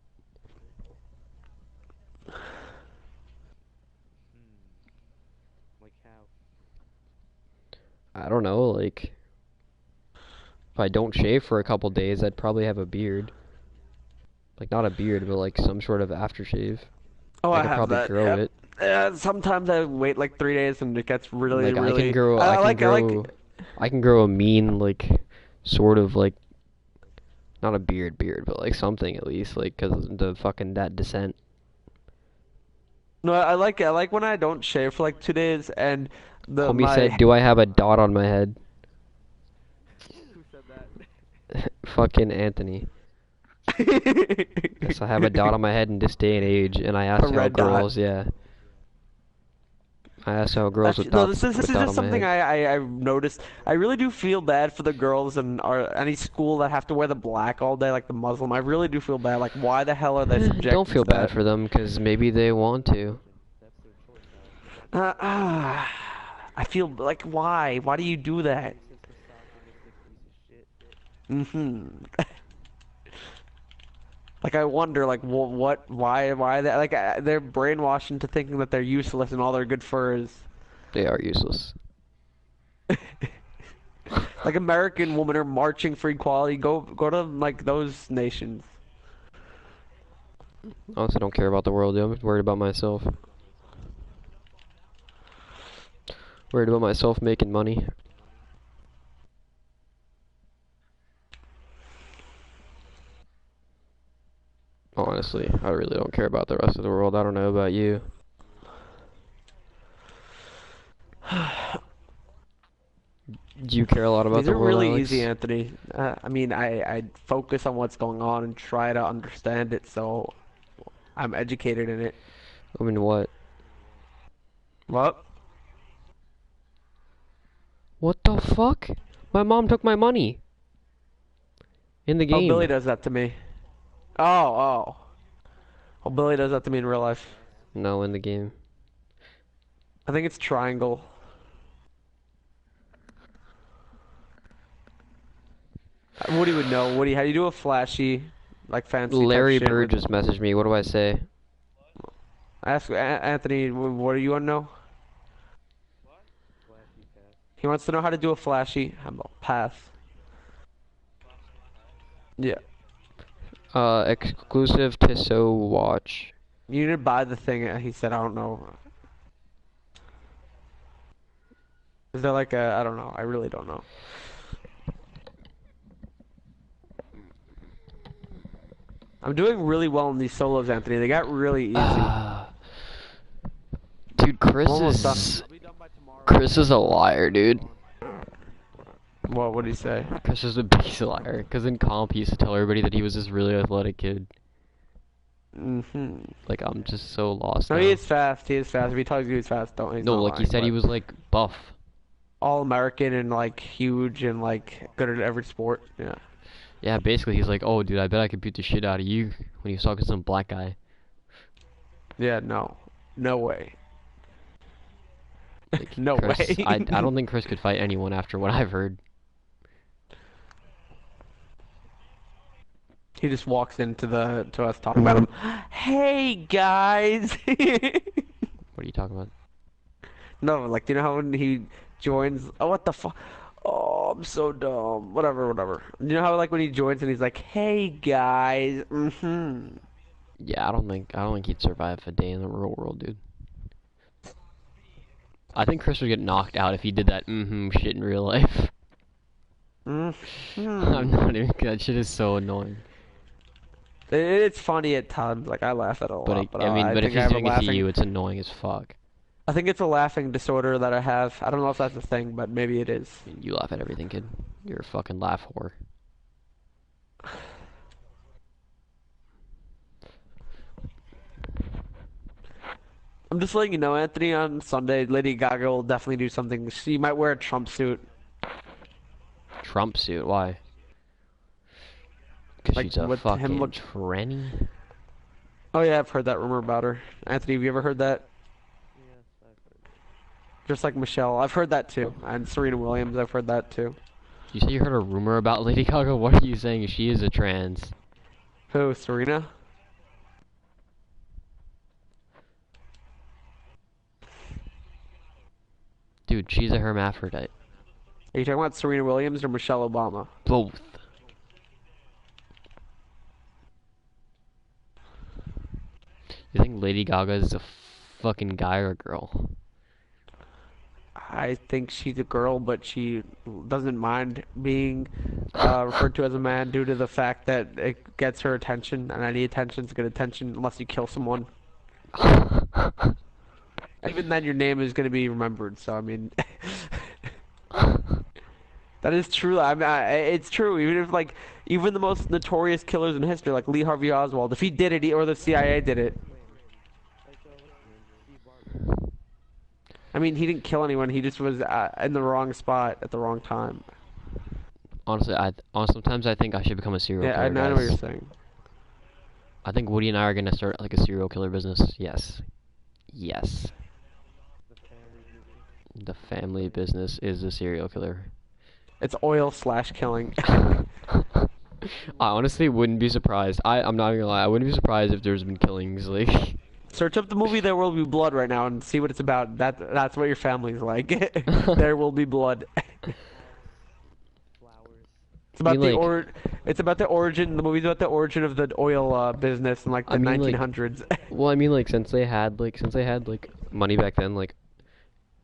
Speaker 3: Like how?
Speaker 2: I don't know, like, if I don't shave for a couple days, I'd probably have a beard. Like, not a beard, but like some sort of aftershave.
Speaker 1: Oh,
Speaker 2: I
Speaker 1: I
Speaker 2: could
Speaker 1: have
Speaker 2: probably
Speaker 1: that.
Speaker 2: grow
Speaker 1: Yep.
Speaker 2: it.
Speaker 1: Sometimes I wait like 3 days and it gets really,
Speaker 2: Like I can
Speaker 1: really.
Speaker 2: grow,
Speaker 1: I like, I like.
Speaker 2: I can grow a mean like, sort of like not a beard, but like something at least, like 'cause the fucking that descent.
Speaker 1: No, I like when I don't shave for like 2 days and the
Speaker 2: Homie said,
Speaker 1: my.
Speaker 2: "Do I have a dot on my head?"
Speaker 3: Who said that?
Speaker 2: Fucking Anthony. Yes, I have a dot on my head in this day and age, and I
Speaker 1: A
Speaker 2: asked how
Speaker 1: red dot.
Speaker 2: girls, yeah. I asked how girls
Speaker 1: Actually,
Speaker 2: with
Speaker 1: no,
Speaker 2: dots
Speaker 1: this
Speaker 2: with
Speaker 1: is
Speaker 2: dot
Speaker 1: just
Speaker 2: on my
Speaker 1: something
Speaker 2: head.
Speaker 1: I've noticed. I really do feel bad for the girls in any school that have to wear the black all day, like the Muslim. I really do feel bad. Like, why the hell are they
Speaker 2: Don't
Speaker 1: subjected
Speaker 2: feel
Speaker 1: to
Speaker 2: bad
Speaker 1: that?
Speaker 2: for them, 'cause maybe they want to.
Speaker 3: That's their choice, Alex.
Speaker 1: Uh, ah, I feel like why? Why do you do that?
Speaker 3: Racist, misogynistic piece of shit.
Speaker 1: Hmm. Like I wonder, like why that? Like they're brainwashed into thinking that they're useless and all they're good for is
Speaker 2: They are useless.
Speaker 1: like American women are marching for equality. Go to like those nations.
Speaker 2: Honestly, don't care about the world, dude. I'm worried about myself. Worried about myself making money. Honestly, I really don't care about the rest of the world. I don't know about you. Do you care a lot about
Speaker 1: These
Speaker 2: the
Speaker 1: are
Speaker 2: world,
Speaker 1: really easy,
Speaker 2: Alex?
Speaker 1: Anthony. I mean, I focus on what's going on and try to understand it, so I'm educated in it.
Speaker 2: I mean, what?
Speaker 1: What?
Speaker 2: What the fuck? My mom took my money in the
Speaker 1: Oh, Billy
Speaker 2: game.
Speaker 1: does that to me. Oh. Oh, Billy does that to me in real life.
Speaker 2: No, in the game.
Speaker 1: I think it's triangle. Woody would know. Woody, how do you do a flashy, like fancy type
Speaker 2: Larry
Speaker 1: shit
Speaker 2: Bird
Speaker 1: with?
Speaker 2: just messaged me. What do I say?
Speaker 1: Ask Anthony. What do you want to know?
Speaker 3: Flashy pass.
Speaker 1: He wants to know how to do a flashy pass. Yeah.
Speaker 2: Exclusive to So Watch.
Speaker 1: You need to buy the thing. He said, I don't know. Is there like a? I don't know. I really don't know. I'm doing really well in these solos, Anthony. They got really easy.
Speaker 2: Dude,
Speaker 1: I'm almost done.
Speaker 3: I'll be done by tomorrow.
Speaker 2: Chris is a liar, dude.
Speaker 1: What did he say?
Speaker 2: Chris is a biggest liar. Because in comp, he used to tell everybody that he was this really athletic kid.
Speaker 1: Mm-hmm.
Speaker 2: Like, I'm just so lost
Speaker 1: No,
Speaker 2: now.
Speaker 1: he is fast. He is fast. If he tells you he's fast, don't. He's
Speaker 2: No,
Speaker 1: not
Speaker 2: like, he
Speaker 1: lying.
Speaker 2: said he
Speaker 1: But
Speaker 2: was, like, buff.
Speaker 1: all American and like huge and like good at every sport. Yeah.
Speaker 2: Yeah, basically, he's like, oh, dude, I bet I could beat the shit out of you when he was talking to some black guy.
Speaker 1: Yeah. No. No way.
Speaker 2: Like,
Speaker 1: No
Speaker 2: Chris,
Speaker 1: way.
Speaker 2: I don't think Chris could fight anyone after what I've heard.
Speaker 1: He just walks into to us talking about him. Hey guys.
Speaker 2: What are you talking about?
Speaker 1: No, like do you know how when he joins? Oh, what the fuck? Oh, I'm so dumb. Whatever. You know how like when he joins and he's like, "Hey guys." Mm-hmm.
Speaker 2: Yeah, I don't think he'd survive a day in the real world, dude. I think Chris would get knocked out if he did that shit in real life.
Speaker 1: Mm-hmm.
Speaker 2: I'm not even, that shit is so annoying.
Speaker 1: It's funny at times. Like I laugh at it a
Speaker 2: But
Speaker 1: lot, but
Speaker 2: I mean,
Speaker 1: I
Speaker 2: but if
Speaker 1: think I
Speaker 2: he's
Speaker 1: have a
Speaker 2: doing it to
Speaker 1: laughing.
Speaker 2: you, it's annoying as fuck.
Speaker 1: I think it's a laughing disorder that I have. I don't know if that's a thing, but maybe it is.
Speaker 2: You laugh at everything, kid. You're a fucking laugh whore.
Speaker 1: I'm just letting you know, Anthony. On Sunday, Lady Gaga will definitely do something. She might wear a Trump suit.
Speaker 2: Trump suit, why? Because
Speaker 1: Like
Speaker 2: she's a
Speaker 1: with him
Speaker 2: fucking
Speaker 1: look.
Speaker 2: tranny?
Speaker 1: Oh yeah, I've heard that rumor about her. Anthony, have you ever heard that?
Speaker 3: Yes, I've heard it.
Speaker 1: Just like Michelle, I've heard that too. And Serena Williams, I've heard that too.
Speaker 2: You say you heard a rumor about Lady Gaga? What are you saying? She is a trans.
Speaker 1: Who, Serena?
Speaker 2: Dude, she's a hermaphrodite.
Speaker 1: Are you talking about Serena Williams or Michelle Obama?
Speaker 2: Both. You think Lady Gaga is a fucking guy or girl?
Speaker 1: I think she's a girl, but she doesn't mind being referred to as a man due to the fact that it gets her attention, and any attention's good attention unless you kill someone. Even then, your name is going to be remembered. So I mean, that is true. It's true. Even if even the most notorious killers in history, like Lee Harvey Oswald, if he did it, or the CIA did it.
Speaker 3: Like, what's his name? Steve Barber.
Speaker 1: I mean, he didn't kill anyone. He just was in the wrong spot at the wrong time.
Speaker 2: Honestly, sometimes I think I should become a serial
Speaker 1: Yeah,
Speaker 2: killer,
Speaker 1: I know what you're
Speaker 2: guys.
Speaker 1: saying.
Speaker 2: I think Woody and I are gonna start like a serial killer business. Yes. Yes. The family business is a serial killer.
Speaker 1: It's oil/killing.
Speaker 2: I honestly wouldn't be surprised. I'm not gonna lie. I wouldn't be surprised if there's been killings. Like,
Speaker 1: Search up the movie There Will Be Blood right now and see what it's about. That's what your family's like. There will be blood.
Speaker 3: Flowers.
Speaker 1: It's about
Speaker 2: mean, like-
Speaker 1: It's about the origin. The movie's about the origin of the oil business in like the
Speaker 2: I mean, like-
Speaker 1: 1900s.
Speaker 2: well, I mean, like since they had like money back then, like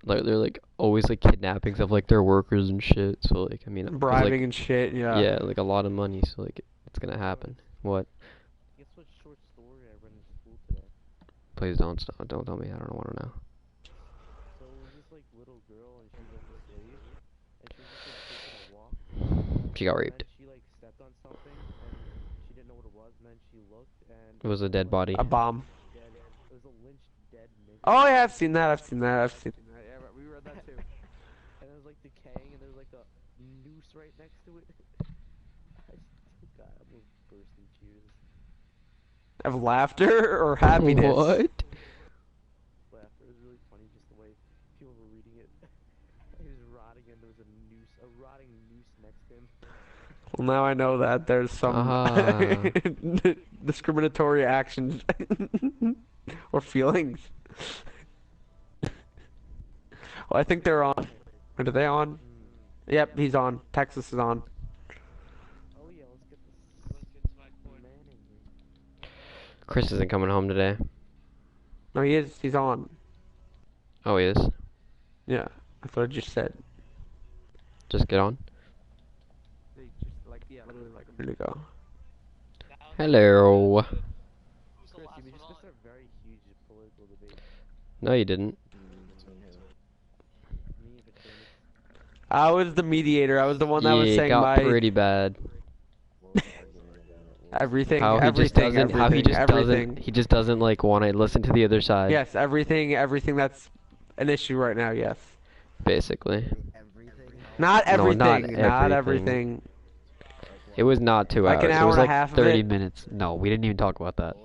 Speaker 2: they're like always like kidnappings of like their workers and shit. So like, I mean, 'cause,
Speaker 1: Bribing
Speaker 2: like,
Speaker 1: and shit. Yeah.
Speaker 2: yeah, like a lot of money. So like, it's gonna happen. What?
Speaker 3: Guess what short story I read in school today?
Speaker 2: Please don't stop. Don't tell me. I don't want to know.
Speaker 3: So it was this like little girl and she was like a slave and she was just like taking a walk
Speaker 2: She got
Speaker 3: and
Speaker 2: raped.
Speaker 3: then she like stepped on something and she didn't know what it was and then she looked and
Speaker 2: It was a dead body.
Speaker 1: A bomb.
Speaker 3: dead. It was a lynched dead nigga.
Speaker 1: Oh yeah, I've seen that. I've seen that. I've seen that. Yeah, we read that too.
Speaker 3: And it was like decaying and there was like a noose right next to it. I God, I almost burst in tears.
Speaker 1: Of laughter or happiness?
Speaker 2: What?
Speaker 3: Laughter. It was really funny just the way people were reading it. He was rotting and there was a rotting noose next to him.
Speaker 1: Well, now I know that there's some discriminatory actions or feelings. Well, I think they're on. Are they on? Yep, he's on. Texas is on.
Speaker 3: Oh yeah, let's get this man in here.
Speaker 2: Chris isn't coming home today.
Speaker 1: No, he is. He's on.
Speaker 2: Oh, he is.
Speaker 1: Yeah, that's what I just said.
Speaker 2: Just get on.
Speaker 1: Here we go.
Speaker 2: Hello.
Speaker 3: Chris, we just missed a very huge political debate.
Speaker 2: No, you didn't.
Speaker 3: Me and Victor.
Speaker 1: I was the mediator. I was the one that was
Speaker 2: Yeah, it
Speaker 1: saying
Speaker 2: got
Speaker 1: my
Speaker 2: pretty bad.
Speaker 1: everything.
Speaker 2: How he just
Speaker 1: everything,
Speaker 2: doesn't. How he
Speaker 1: everything,
Speaker 2: just
Speaker 1: everything.
Speaker 2: doesn't. He just doesn't like want to listen to the other side.
Speaker 1: Yes, everything that's an issue right now. Yes.
Speaker 2: Basically.
Speaker 1: Not
Speaker 2: No,
Speaker 1: everything.
Speaker 2: not
Speaker 1: Not
Speaker 2: everything.
Speaker 1: everything.
Speaker 2: It was not 2
Speaker 1: Like
Speaker 2: hours.
Speaker 1: an
Speaker 2: It
Speaker 1: hour
Speaker 2: was
Speaker 1: and a
Speaker 2: like
Speaker 1: half of
Speaker 2: 30
Speaker 1: it.
Speaker 2: minutes. No, we didn't even talk about that.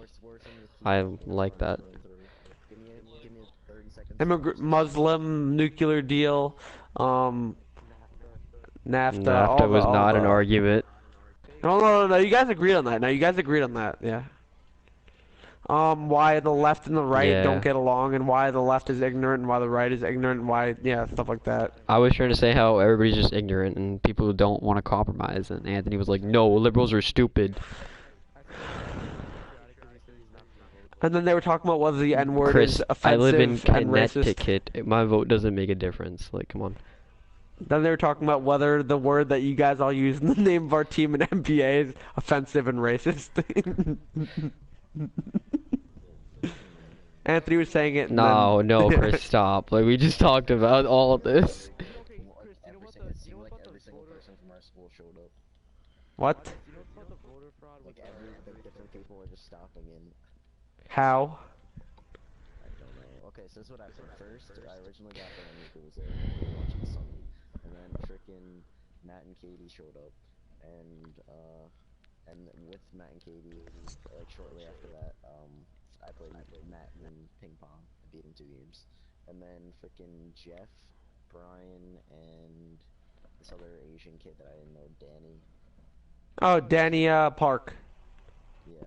Speaker 2: I like that.
Speaker 1: Muslim nuclear deal. NAFTA.
Speaker 2: NAFTA was not an argument.
Speaker 1: No. You guys agreed on that. No, you guys agreed on that. Yeah. Why the left and the right
Speaker 2: Yeah.
Speaker 1: don't get along, and why the left is ignorant, and why the right is ignorant, and why stuff like that.
Speaker 2: I was trying to say how everybody's just ignorant and people don't want to compromise, and Anthony was like, "No, liberals are stupid."
Speaker 1: And then they were talking about whether the N word
Speaker 2: Chris,
Speaker 1: is
Speaker 2: I
Speaker 1: offensive
Speaker 2: live in
Speaker 1: and racist.
Speaker 2: Connecticut. My vote doesn't make a difference. Like, come on.
Speaker 1: Then they were talking about whether the word that you guys all use in the name of our team in NBA is offensive and racist. Anthony was saying it. And
Speaker 2: No,
Speaker 1: then...
Speaker 2: no, Chris, stop. Like, we just talked about all of this.
Speaker 3: Okay, Chris, you know what the voter?
Speaker 1: What?
Speaker 3: You know about the voter fraud? With
Speaker 4: different people are just stopping in.
Speaker 1: How?
Speaker 4: I don't know. Okay, so this is what happened. First, I originally got there when Nico was there. We were watching Sunny, and then frickin' Matt and Katie showed up, and with Matt and Katie, like shortly after that, I played Matt in ping pong. I beat him 2 games, and then frickin' Jeff, Brian, and this other Asian kid that I didn't know, Danny.
Speaker 1: Oh, Danny Park.
Speaker 4: Yeah.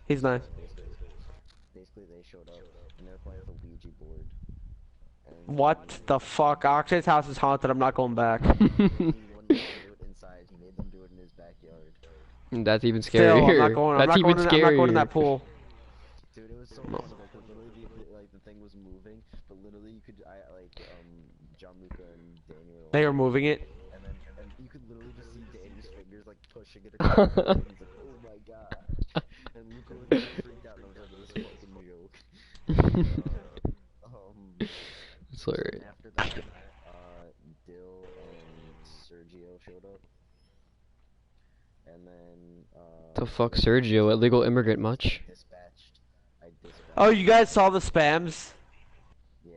Speaker 1: He's nice.
Speaker 4: Basically, they showed up and they were playing with a Ouija board. And
Speaker 1: What the fuck? Akshay's house is haunted. I'm not going back.
Speaker 4: he wouldn't let them do it inside. He made them do it in his backyard.
Speaker 2: That's even
Speaker 1: Still,
Speaker 2: scarier.
Speaker 1: I'm not going. I'm
Speaker 2: That's
Speaker 1: not
Speaker 2: even
Speaker 1: going. I'm not going in
Speaker 2: scarier.
Speaker 1: that pool.
Speaker 4: Dude, it was so fun. Like, literally, like the thing was moving, but literally you could, Gianluca and Daniel were
Speaker 1: They were
Speaker 4: watching,
Speaker 1: moving it.
Speaker 4: and you could literally just see Daniel's fingers like pushing it across the thing. He's like, oh my god. And Luca was just freaked out and I was like, this fucking joke.
Speaker 2: It's hilarious.
Speaker 4: After that, Dill and Sergio showed up. And then,
Speaker 2: The fuck, Sergio, illegal immigrant much?
Speaker 4: I dispatched.
Speaker 1: Oh, you guys saw the spams?
Speaker 4: Yeah,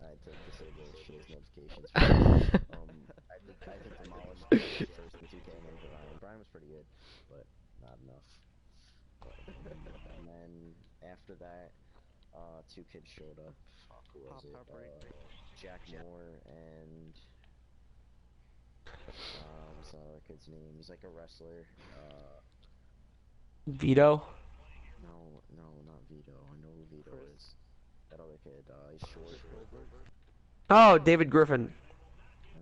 Speaker 4: I had to disable Shay's notifications. I demolished the first and 2K and then Brian. Brian was pretty good, but not enough. And then after that, two kids showed up. Fuck, who was it? Jack Moore and what's the other kid's name? He's like a wrestler.
Speaker 1: Vito?
Speaker 4: No, not Vito. I know who Vito is. That other kid, he's short.
Speaker 1: Oh, David Griffin.
Speaker 4: No,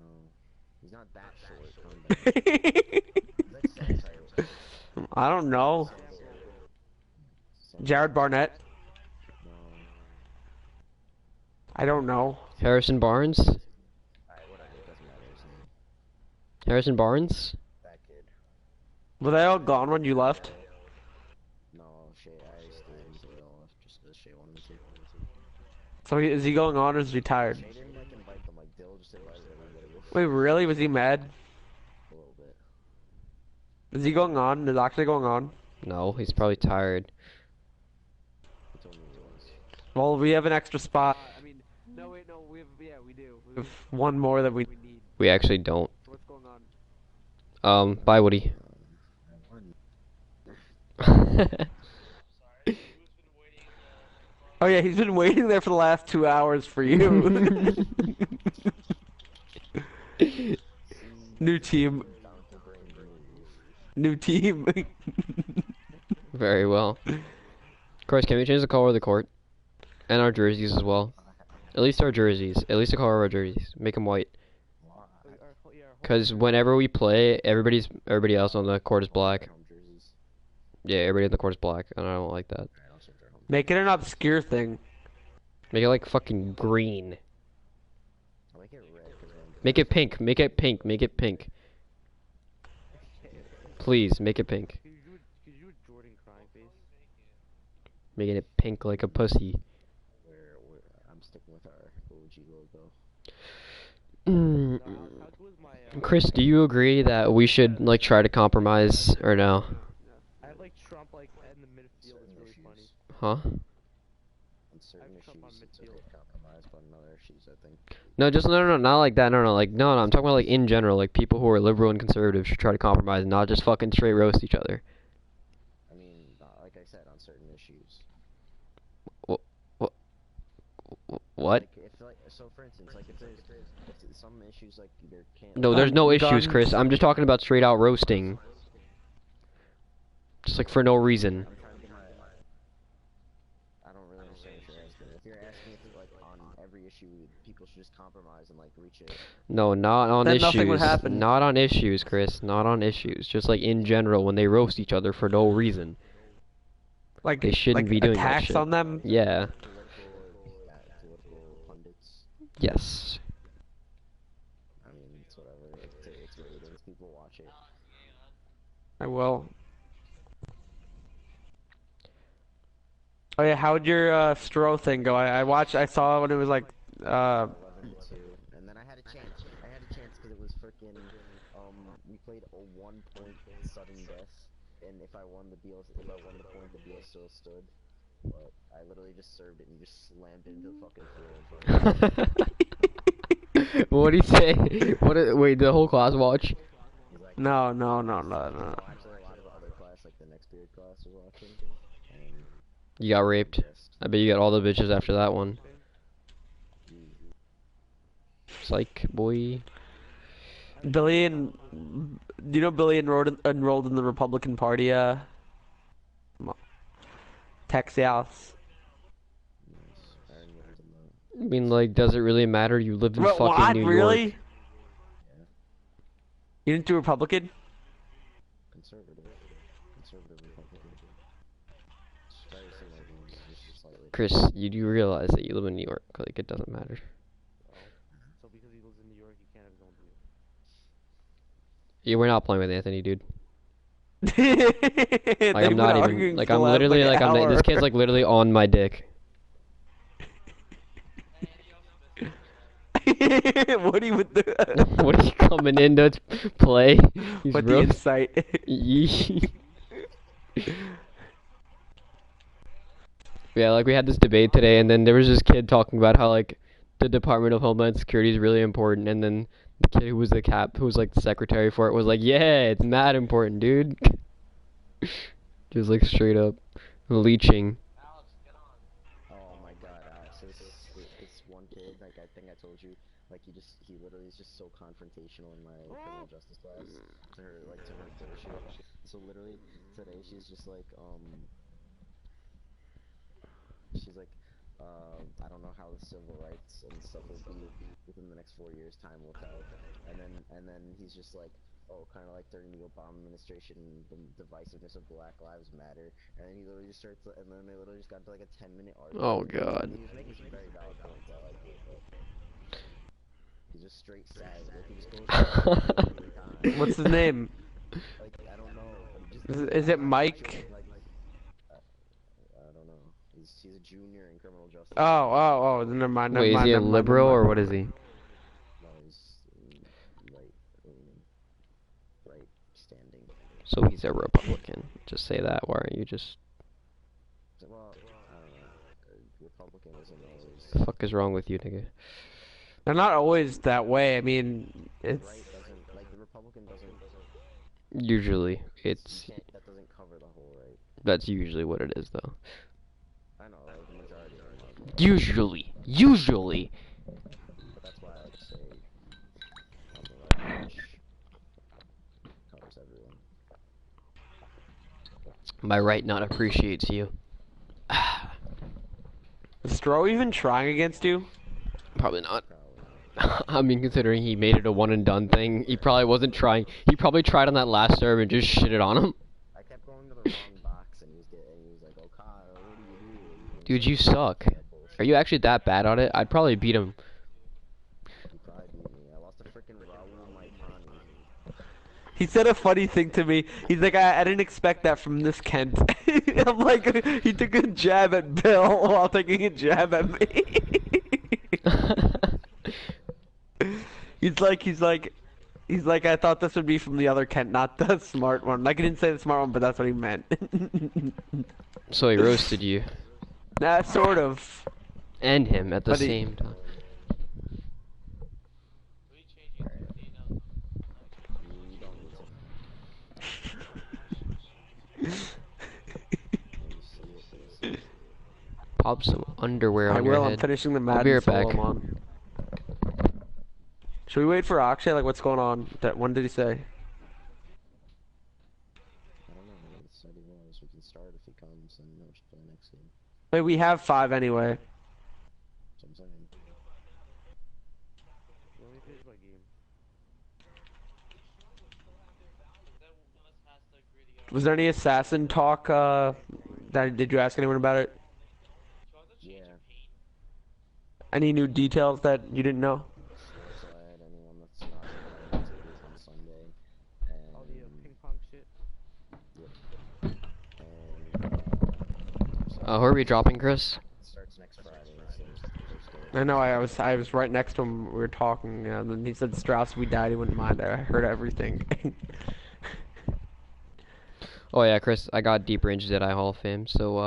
Speaker 4: he's not that short. He's like Sam.
Speaker 1: I don't know. Jared Barnett?
Speaker 4: No.
Speaker 1: I don't know.
Speaker 2: Harrison Barnes?
Speaker 4: Alright, whatever. It doesn't matter his name.
Speaker 2: Harrison Barnes?
Speaker 4: That kid.
Speaker 1: Were they all gone when you left?
Speaker 4: No, Shay. I stayed until they all left just because Shay wanted me to.
Speaker 1: So is he going on or is he tired?
Speaker 4: Shay didn't like invite them. Like Dill just invited everybody.
Speaker 1: Wait, really? Was he mad?
Speaker 4: A little bit.
Speaker 1: Is he going on? Is he actually going on?
Speaker 2: No, he's probably tired.
Speaker 4: He told me he was.
Speaker 1: Well, we have an extra spot.
Speaker 3: I mean, no, wait, no, we do.
Speaker 1: We have one more that we...
Speaker 3: need.
Speaker 2: We actually don't.
Speaker 3: What's going on?
Speaker 2: Bye, Woody.
Speaker 1: Oh yeah, he's been waiting there for the last 2 hours for you. New team. New team.
Speaker 2: Very well. Chris, can we change the color of the court? And our jerseys as well. At least our jerseys. At least the color of our jerseys. Make them white. Because whenever we play, everybody else on the court is black.
Speaker 4: Home jerseys.
Speaker 2: Yeah, everybody on the court is black, and I don't like that.
Speaker 4: Alright, I'll change our home.
Speaker 1: Make it an obscure thing.
Speaker 2: Make it like fucking green.
Speaker 4: I'll make it red.
Speaker 2: Make it pink. Make it pink. Make it pink. Please, make it pink.
Speaker 3: Could you do a Jordan crying face?
Speaker 2: Making it pink like a pussy.
Speaker 4: I'm sticking with our OG logo.
Speaker 2: Mm.
Speaker 3: How good was my,
Speaker 2: Chris, do you agree that we should like try to compromise or no?
Speaker 3: I have like Trump like in the midfield. It's really funny.
Speaker 2: Huh?
Speaker 4: On certain
Speaker 3: Trump on
Speaker 4: issues, it's okay
Speaker 3: midfield.
Speaker 4: to compromise, but on other issues, I think.
Speaker 2: No, just no, not like that. No, like no, I'm talking about like in general. Like people who are liberal and conservative should try to compromise, and not just fucking straight roast each other.
Speaker 4: I mean, like I said, on certain issues.
Speaker 2: What?
Speaker 4: Like, if like, so for instance, like if there's some issues like there can't.
Speaker 2: No, there's no issues,
Speaker 1: guns.
Speaker 2: Chris. I'm just talking about straight out roasting. Just like for no reason.
Speaker 4: I'm trying to get my. I don't really understand what you're asking. If you're asking if like on every issue people should just compromise and like reach it.
Speaker 2: No, not on
Speaker 1: Then
Speaker 2: issues.
Speaker 1: nothing would happen.
Speaker 2: Not on issues, Chris. Not on issues. Just like in general, when they roast each other for no reason.
Speaker 1: Like
Speaker 2: They shouldn't
Speaker 1: like
Speaker 2: be doing that
Speaker 1: attacks
Speaker 2: shit.
Speaker 1: on them.
Speaker 2: Yeah.
Speaker 4: Political pundits.
Speaker 2: Yes.
Speaker 4: I mean, it's whatever. It's ratings. People watch it.
Speaker 1: I will. Oh yeah, how'd your Stro thing go? I saw when it was like
Speaker 4: 11-2, and then I had a chance. Because it was freaking. We played a 1-point sudden death, and if I won the point, the deal still stood. But I literally just served it and just slammed it into the fucking floor.
Speaker 2: What do you say? Wait, the whole class watch?
Speaker 1: no.
Speaker 4: Actually, a lot of other class, like the next period class, was watching. And
Speaker 2: You got raped. I bet you got all the bitches after that one. Psych, boy.
Speaker 1: Billy and do you know Billy enrolled in the Republican Party? Texas.
Speaker 2: I mean, like, does it really matter? You lived in
Speaker 1: What?
Speaker 2: fucking New
Speaker 1: Really?
Speaker 2: York.
Speaker 1: You didn't do Republican?
Speaker 4: conservative Republican. Very similar games, just slightly.
Speaker 2: Chris, you do realize that you live in New York? Like it doesn't matter.
Speaker 3: Well, so because he lives in New York, he can't have his own view.
Speaker 2: Yeah, we're not playing with Anthony, dude.
Speaker 1: They've
Speaker 2: Like I'm
Speaker 1: been
Speaker 2: not even.
Speaker 1: arguing
Speaker 2: Like
Speaker 1: for the
Speaker 2: I'm
Speaker 1: last,
Speaker 2: literally
Speaker 1: like,
Speaker 2: like I'm. This
Speaker 1: hour.
Speaker 2: kid's like literally on my dick.
Speaker 1: What do you with the
Speaker 2: What are you coming in to play? He's
Speaker 1: what the
Speaker 2: roast.
Speaker 1: insight?
Speaker 2: Yeah, like we had this debate today, and then there was this kid talking about how like the Department of Homeland Security is really important, and then the kid who was who was like the secretary for it, was like, "Yeah, it's mad important, dude." Just like straight up leeching.
Speaker 4: Oh my god, Alex, this one kid, like I think I told you, like he literally is just so confrontational in my criminal justice class to her bullshit. So literally today she's just like, she's like, I don't know how the civil rights and stuff will be within the next 4 years. Time will tell. And then he's just like, oh, kind of like during the Obama administration, the divisiveness of Black Lives Matter. And then he literally just starts, and then they literally just got into like a 10-minute argument.
Speaker 2: Oh god.
Speaker 4: And he was making some very valid points. I like it, but he's just straight sad. Like he just goes every time.
Speaker 1: What's his name?
Speaker 4: Like I don't know, but he just
Speaker 1: Is it Mike?
Speaker 4: I don't know. He's a junior in criminal justice.
Speaker 1: Oh, never mind, never
Speaker 2: Wait, is
Speaker 1: mind,
Speaker 2: he a
Speaker 1: never mind, never
Speaker 2: liberal
Speaker 1: mind.
Speaker 2: or what is he?
Speaker 4: No, he's right standing.
Speaker 2: So he's a Republican. Just say that. Why aren't you just?
Speaker 4: Well, I don't know. Republicanism always.
Speaker 2: The fuck is wrong with you, nigga?
Speaker 1: They're not always that way. I mean, it's
Speaker 4: Right doesn't like the Republican doesn't.
Speaker 2: Usually, it's
Speaker 4: That doesn't cover the whole right.
Speaker 2: that's usually what it is, though.
Speaker 4: I know, like the majority of them.
Speaker 2: Usually.
Speaker 4: But that's why I say on the right, which covers everyone.
Speaker 2: My right not appreciates you.
Speaker 1: is Stro even trying against you?
Speaker 2: Probably not.
Speaker 4: Probably.
Speaker 2: I mean, considering he made it a one and done thing, he probably wasn't trying. He probably tried on that last serve and just shitted on him.
Speaker 4: I kept going to the wrong box, and he was like, "Oh, Kyle, what do you do?"
Speaker 2: Dude, you suck. Are you actually that bad at it? I'd probably beat him.
Speaker 4: He probably beat me. I lost a freaking Raul Maitani.
Speaker 1: He said a funny thing to me. He's like, I didn't expect that from this Kent. I'm like, he took a jab at Bill while taking a jab at me. He's like, I thought this would be from the other Kent, not the smart one. Like, he didn't say the smart one, but that's what he meant.
Speaker 2: So he roasted you.
Speaker 1: Nah, sort of.
Speaker 2: And him at the
Speaker 1: But he-
Speaker 2: same time.
Speaker 4: You don't need to.
Speaker 2: Pop some underwear
Speaker 1: I
Speaker 2: on your
Speaker 1: will, I'm
Speaker 2: head.
Speaker 1: finishing the
Speaker 2: I'll
Speaker 1: Madden
Speaker 2: be right
Speaker 1: solo
Speaker 2: back.
Speaker 1: on. Should we wait for Akshay? Like, what's going on? When did he say?
Speaker 4: I don't know. Maybe it's 31 hours. We can start if he comes, and we'll just play next game.
Speaker 1: Wait, we have 5 anyway.
Speaker 4: That's what I'm saying.
Speaker 3: Let me finish my game.
Speaker 1: Was there any assassin talk, did you ask anyone about it?
Speaker 4: Yeah.
Speaker 1: Any new details that you didn't know?
Speaker 4: So I had anyone that's not going to group on Sunday, and
Speaker 3: All the ping pong shit.
Speaker 2: Who are we dropping, Chris?
Speaker 4: it starts next Friday. So there's
Speaker 1: I know, I was right next to him, we were talking, and then he said Strauss, we died, he wouldn't mind, I heard everything.
Speaker 2: Oh yeah, Chris, I got Deep Range Jedi Hall of Fame, so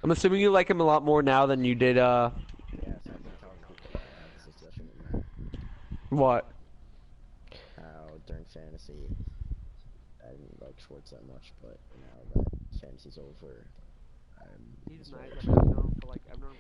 Speaker 1: I'm assuming you like him a lot more now than you did,
Speaker 4: Yes, I've been telling people I had this discussion with Matt.
Speaker 1: what?
Speaker 4: How during fantasy, I didn't like Schwartz that much, but now that fantasy's over, I'm.
Speaker 3: He's
Speaker 4: so
Speaker 3: nice.
Speaker 4: much-
Speaker 3: Like, I've known him for like, I've known him